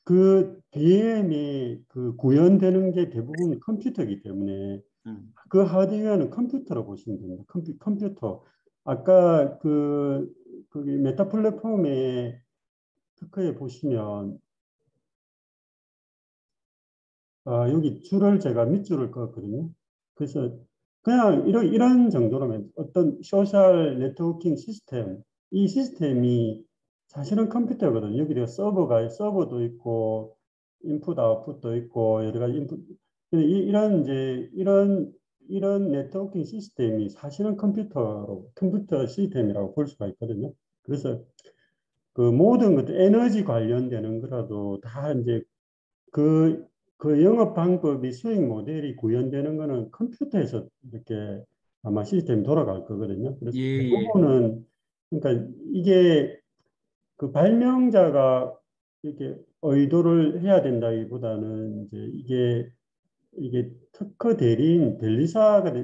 그 BM이 그 구현되는 게 대부분 컴퓨터이기 때문에 음. 그 하드웨어는 컴퓨터로 보시면 됩니다. 컴퓨터. 아까 거기 메타 플랫폼에 특허에 보시면 여기 줄을 제가 밑줄을 그었거든요. 그래서 그냥 이런 정도로면 어떤 소셜 네트워킹 시스템, 이 시스템이 사실은 컴퓨터거든요. 여기 서버도 있고 인풋 아웃풋도 있고 여러 가지 인풋 근데 이런 이제 이런 네트워킹 시스템이 사실은 컴퓨터 시스템이라고 볼 수가 있거든요. 그래서 그 모든 것들 에너지 관련되는 거라도 다 이제 그, 그 영업 방법이 수익 모델이 구현되는 거는 컴퓨터에서 이렇게 아마 시스템이 돌아갈 거거든요. 예, 그래서 예. 대부분은 그러니까 이게 그 발명자가 이렇게 의도를 해야 된다기보다는 이제 이게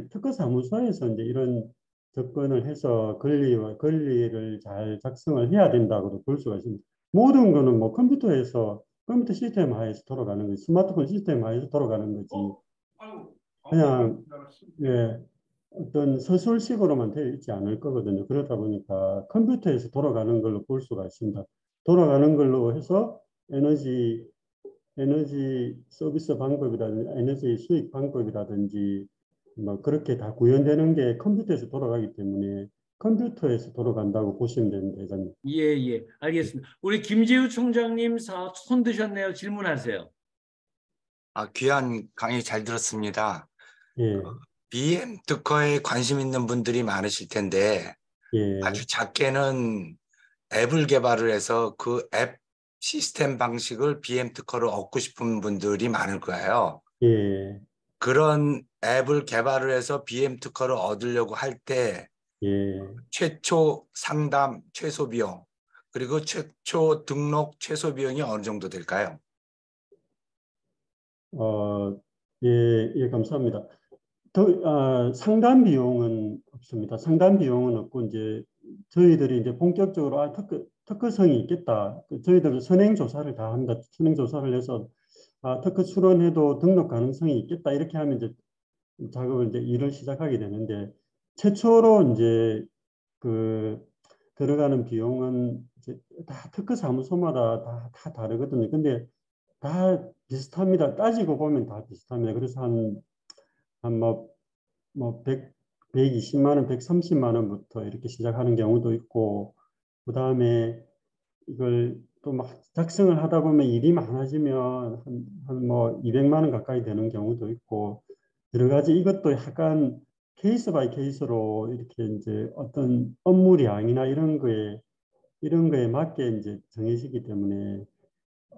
특허 사무소에서 이제 이런 접근을 해서 권리를 잘 작성을 해야 된다고도 볼 수가 있습니다. 모든 거는 뭐 컴퓨터 시스템 하에서 돌아가는 거지, 스마트폰 시스템 하에서 돌아가는 거지. 그냥 예, 어떤 서술식으로만 되어 있지 않을 거거든요. 그러다 보니까 컴퓨터에서 돌아가는 걸로 볼 수가 있습니다. 돌아가는 걸로 해서 에너지 서비스 방법이라든지 에너지 수익 방법이라든지 뭐 그렇게 다 구현되는 게 컴퓨터에서 돌아가기 때문에 컴퓨터에서 돌아간다고 보시면 됩니다, 회장님. 예, 예. 알겠습니다. 우리 김재우 총장님 손 드셨네요. 질문하세요. 귀한 강의 잘 들었습니다. 예, BM 특허에 관심 있는 분들이 많으실 텐데 예, 아주 작게는 앱을 개발을 해서 그 앱 시스템 방식을 BM 특허로 얻고 싶은 분들이 많을 거예요. 예, 그런 앱을 개발을 해서 BM 특허를 얻으려고 할 때 예, 최초 상담 최소 비용 그리고 최초 등록 최소 비용이 어느 정도 될까요? 어, 예, 감사합니다. 상담 비용은 없습니다. 상담 비용은 없고, 이제, 저희들이 이제 본격적으로, 특허성이 있겠다. 저희들 선행조사를 다 합니다. 선행조사를 해서, 특허 출원해도 등록 가능성이 있겠다. 이렇게 하면 이제 작업을 이제 일을 시작하게 되는데, 최초로 이제 그 들어가는 비용은 이제 다 특허 사무소마다 다 다르거든요. 근데 다 비슷합니다. 따지고 보면 다 비슷합니다. 그래서 한 뭐 120만 원, 130만 원부터 이렇게 시작하는 경우도 있고, 그 다음에 이걸 또 막 작성을 하다 보면 일이 많아지면 한 뭐 200만 원 가까이 되는 경우도 있고, 여러 가지 이것도 약간 케이스 바이 케이스로 이렇게 이제 어떤 업무량이나 이런 거에 맞게 이제 정해지기 때문에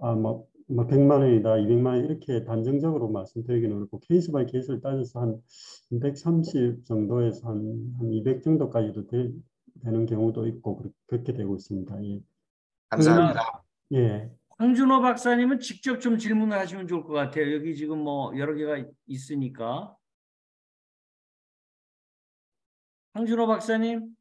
뭐 100만 원이다, 200만 원 이렇게 단정적으로 말씀드리기는 어렵고 케이스 바이 케이스를 따져서 한 130 정도에서 한 200 정도까지도 되는 경우도 있고 그렇게 되고 있습니다. 예. 그, 감사합니다. 예, 황준호 박사님은 직접 좀 질문을 하시면 좋을 것 같아요. 여기 지금 뭐 여러 개가 있으니까. 황준호 박사님,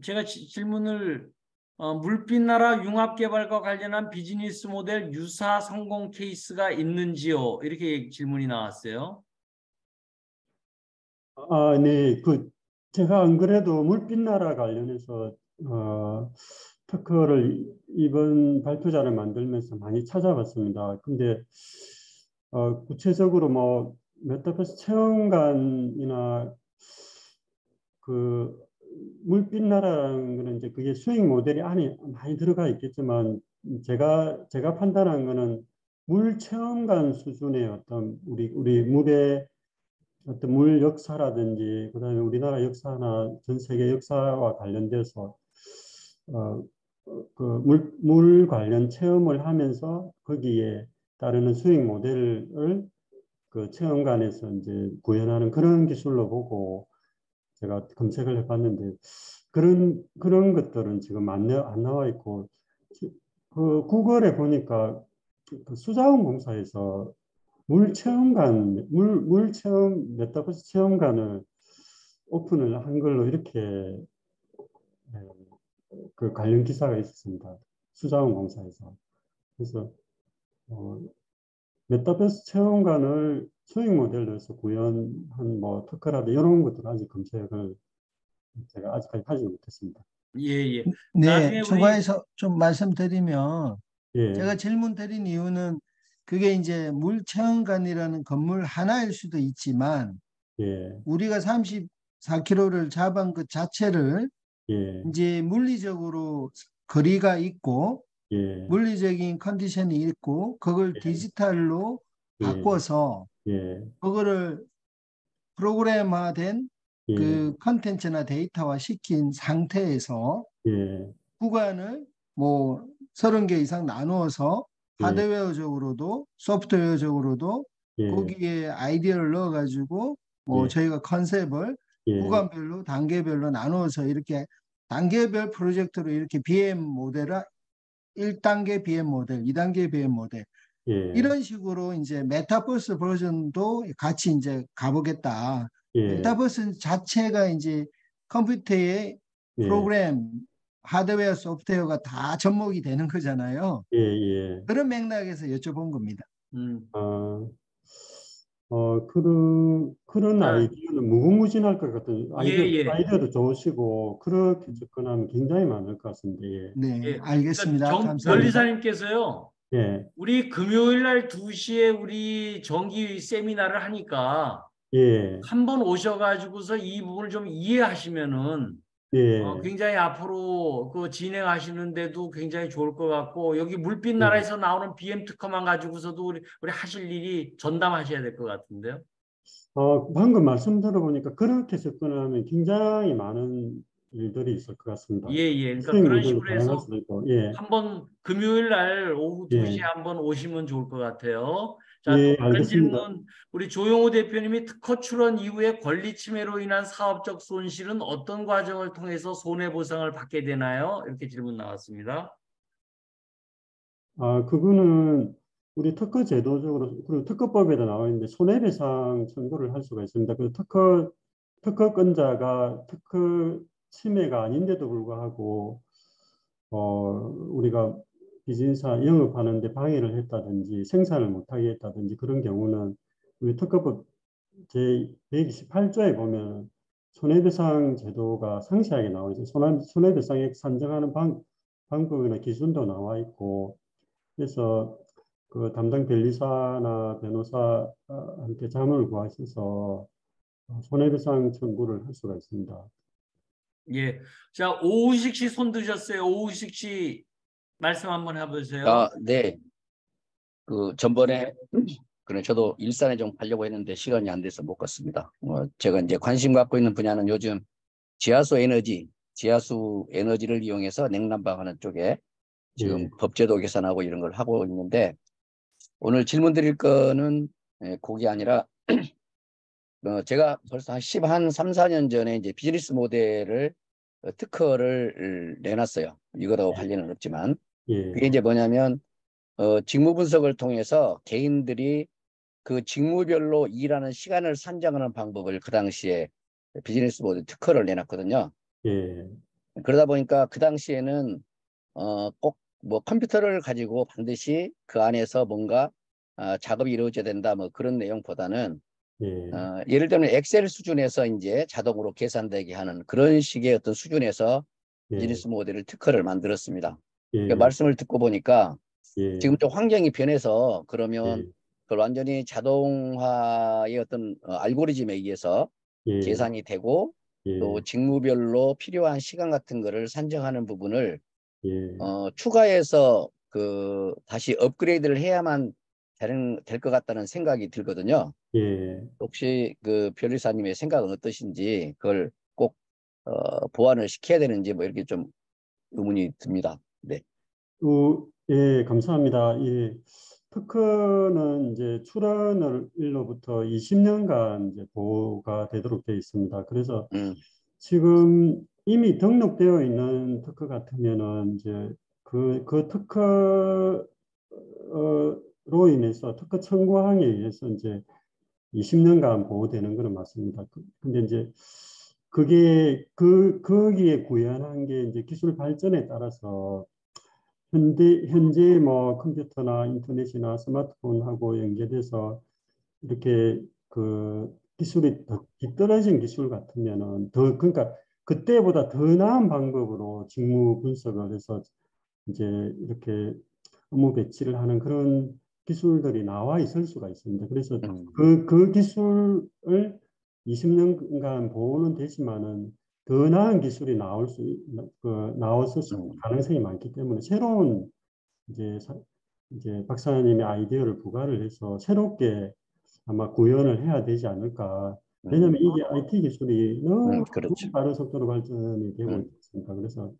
제가 질문을 물빛나라 융합개발과 관련한 비즈니스 모델 유사 성공 케이스가 있는지요? 이렇게 질문이 나왔어요. 네. 제가 안 그래도 물빛나라 관련해서 특허를 이번 발표자를 만들면서 많이 찾아봤습니다. 근데 구체적으로 뭐 메타버스 체험관이나 그 물빛나라라는 거는 이제 그게 수익 모델이 안에 많이 들어가 있겠지만 제가 판단한 거는 물 체험관 수준의 어떤 우리 물의 어떤 물 역사라든지 그다음에 우리나라 역사나 전 세계 역사와 관련돼서 물 관련 체험을 하면서 거기에 따르는 수익 모델을 그 체험관에서 이제 구현하는 그런 기술로 보고 제가 검색을 해봤는데 그런 것들은 지금 안 나와 있고 그 구글에 보니까 그 수자원공사에서 물 체험 메타버스 체험관을 오픈을 한 걸로 이렇게 그 관련 기사가 있었습니다. 수자원공사에서. 그래서 어, 메타버스 체험관을 수익 모델로 해서 구현한 뭐 특허라든 이런 것들 아직 검색을 제가 아직까지 하지 못했습니다. 예, 예. 네, 나중에 우리 추가해서 좀 말씀드리면 예, 제가 질문 드린 이유는 그게 이제 물체험관이라는 건물 하나일 수도 있지만 예, 우리가 34km를 잡은 것 자체를 예, 이제 물리적으로 거리가 있고 예, 물리적인 컨디션이 있고 그걸 디지털로 예, 바꿔서 예, 그거를 프로그램화된 예, 그 컨텐츠나 데이터화 시킨 상태에서 예, 구간을 뭐 30개 이상 나누어서 예, 하드웨어적으로도 소프트웨어적으로도 예, 거기에 아이디어를 넣어가지고 뭐 예, 저희가 컨셉을 예, 구간별로 단계별로 나누어서 이렇게 단계별 프로젝트로 이렇게 BM 모델을 1단계 BM 모델, 2단계 BM 모델 예, 이런 식으로 이제 메타버스 버전도 같이 이제 가보겠다. 예, 메타버스 자체가 이제 컴퓨터의 예, 프로그램, 하드웨어, 소프트웨어가 다 접목이 되는 거잖아요. 예, 예. 그런 맥락에서 여쭤본 겁니다. 음, 아, 그런 자, 아이디어는 무궁무진할 것 같은 예, 예. 아이디어도 좋으시고 그렇게 접근하면 굉장히 많을 것 같습니다. 예, 네, 예. 그러니까 알겠습니다. 감사합니다. 변리사님께서요. 예, 우리 금요일 날 2시에 우리 정기 세미나를 하니까 예, 한번 오셔가지고서 이 부분을 좀 이해하시면은 예, 굉장히 앞으로 그 진행하시는데도 굉장히 좋을 것 같고 여기 물빛 예. 나라에서 나오는 BM 특허만 가지고서도 우리 하실 일이 전담하셔야 될 것 같은데요. 방금 말씀 들어보니까 그렇게 접근하면 굉장히 많은 일들이 있을 것 예, 같습니다. 예. 그러니까 수익 그런 모델도 식으로 다양할 해서 수도 있고, 예, 한번 금요일 날 오후 2시에 예, 한번 오시면 좋을 것 같아요. 자, 또 예, 다른 알겠습니다. 질문. 우리 조용호 대표님이 특허 출원 이후에 권리 침해로 인한 사업적 손실은 어떤 과정을 통해서 손해보상을 받게 되나요? 이렇게 질문 나왔습니다. 그거는 우리 특허 제도적으로, 그리고 특허법에도 나와 있는데 손해배상 청구를 할 수가 있습니다. 특허권자가 특허 침해가 아닌데도 불구하고, 우리가 비즈니스 영업하는데 방해를 했다든지 생산을 못하게 했다든지 그런 경우는 우리 특허법 제 128조에 보면 손해배상 제도가 상세하게 나와 있어요. 손해배상액 산정하는 방법이나 기준도 나와 있고 그래서 그 담당 변리사나 변호사한테 자문을 구하셔서 손해배상 청구를 할 수가 있습니다. 예. 자, 오우식 씨 손 드셨어요. 오우식 씨 말씀 한번 해보세요. 네. 그 전번에 그래 저도 일산에 좀 가려고 했는데 시간이 안 돼서 못 갔습니다. 제가 이제 관심 갖고 있는 분야는 요즘 지하수 에너지를 이용해서 냉난방하는 쪽에 예, 지금 법제도 개선하고 이런 걸 하고 있는데 오늘 질문 드릴 거는 그게 아니라 제가 벌써 한 3, 4년 전에 이제 비즈니스 모델을 특허를 내놨어요. 이거하고 관련은 없지만 예, 그게 이제 뭐냐면 직무 분석을 통해서 개인들이 그 직무별로 일하는 시간을 산정하는 방법을 그 당시에 비즈니스 모델 특허를 내놨거든요. 예, 그러다 보니까 그 당시에는 꼭 뭐 컴퓨터를 가지고 반드시 그 안에서 뭔가 작업이 이루어져야 된다 뭐 그런 내용보다는 예, 예를 들면 엑셀 수준에서 이제 자동으로 계산되게 하는 그런 식의 어떤 수준에서 예, 비즈니스 모델을 특허를 만들었습니다. 예, 그 말씀을 듣고 보니까 예, 지금 좀 환경이 변해서 그러면 예, 그걸 완전히 자동화의 어떤 알고리즘에 의해서 예, 계산이 되고 또 예, 직무별로 필요한 시간 같은 거를 산정하는 부분을 예, 추가해서 그 다시 업그레이드를 해야만 될 것 같다는 생각이 들거든요. 예. 혹시 그 변리사님의 생각은 어떠신지 그걸 꼭 보완을 시켜야 되는지 뭐 이렇게 좀 의문이 듭니다. 네. 예, 감사합니다. 예, 특허는 이제 출원일로부터 20년간 이제 보호가 되도록 되어 있습니다. 그래서 음, 지금 이미 등록되어 있는 특허 같으면은 이제 그 특허로 인해서 특허 청구항에 의해서 이제 20년간 보호되는 거는 맞습니다. 근데 이제 거기에 구현한 게 이제 기술 발전에 따라서 현재 뭐 컴퓨터나 인터넷이나 스마트폰하고 연계돼서 이렇게 그 기술이 더 뒤떨어진 기술 같으면은 그러니까 그때보다 더 나은 방법으로 직무 분석을 해서 이제 이렇게 업무 배치를 하는 그런 기술들이 나와 있을 수가 있습니다. 그래서 음, 그 기술을 20년간 보호는 되지만은 더 나은 기술이 나왔을 음, 가능성이 많기 때문에 새로운 이제 이제 박사님의 아이디어를 부과를 해서 새롭게 아마 구현을 해야 되지 않을까. 왜냐하면 이게 IT 기술이 너무 그렇죠. 빠른 속도로 발전이 되고 음, 있습니다. 그래서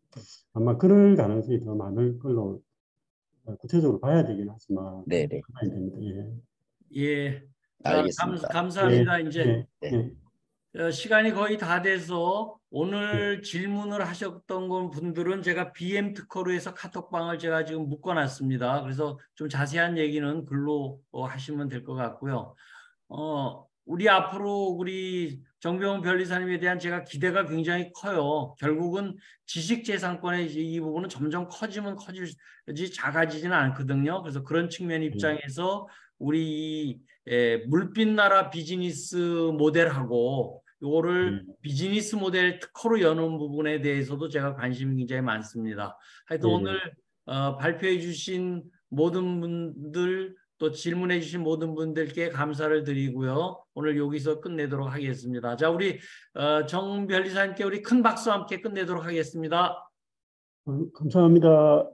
아마 그럴 가능성이 더 많을 걸로 구체적으로 봐야 되긴 하지만 네, 그렇게 네. 봐야 됩니다. 예. 예. 자, 알겠습니다. 예, 감사합니다. 이제 예, 네. 예, 시간이 거의 다 돼서 예, 오늘 질문을 하셨던 분들은 제가 BM 특허로 해서 카톡방을 제가 지금 묶어놨습니다. 그래서 좀 자세한 얘기는 글로 하시면 될 것 같고요. 우리 앞으로 우리 정병훈 변리사님에 대한 제가 기대가 굉장히 커요. 결국은 지식재산권의 이 부분은 점점 커지면 커질지 작아지지는 않거든요. 그래서 그런 측면 입장에서 우리 이 물빛나라 비즈니스 모델하고 요거를 예, 비즈니스 모델 특허로 여는 부분에 대해서도 제가 관심이 굉장히 많습니다. 하여튼 예, 오늘 발표해 주신 모든 분들 또 질문해 주신 모든 분들께 감사를 드리고요. 오늘 여기서 끝내도록 하겠습니다. 자, 우리 정 변리사님께 우리 큰 박수와 함께 끝내도록 하겠습니다. 감사합니다.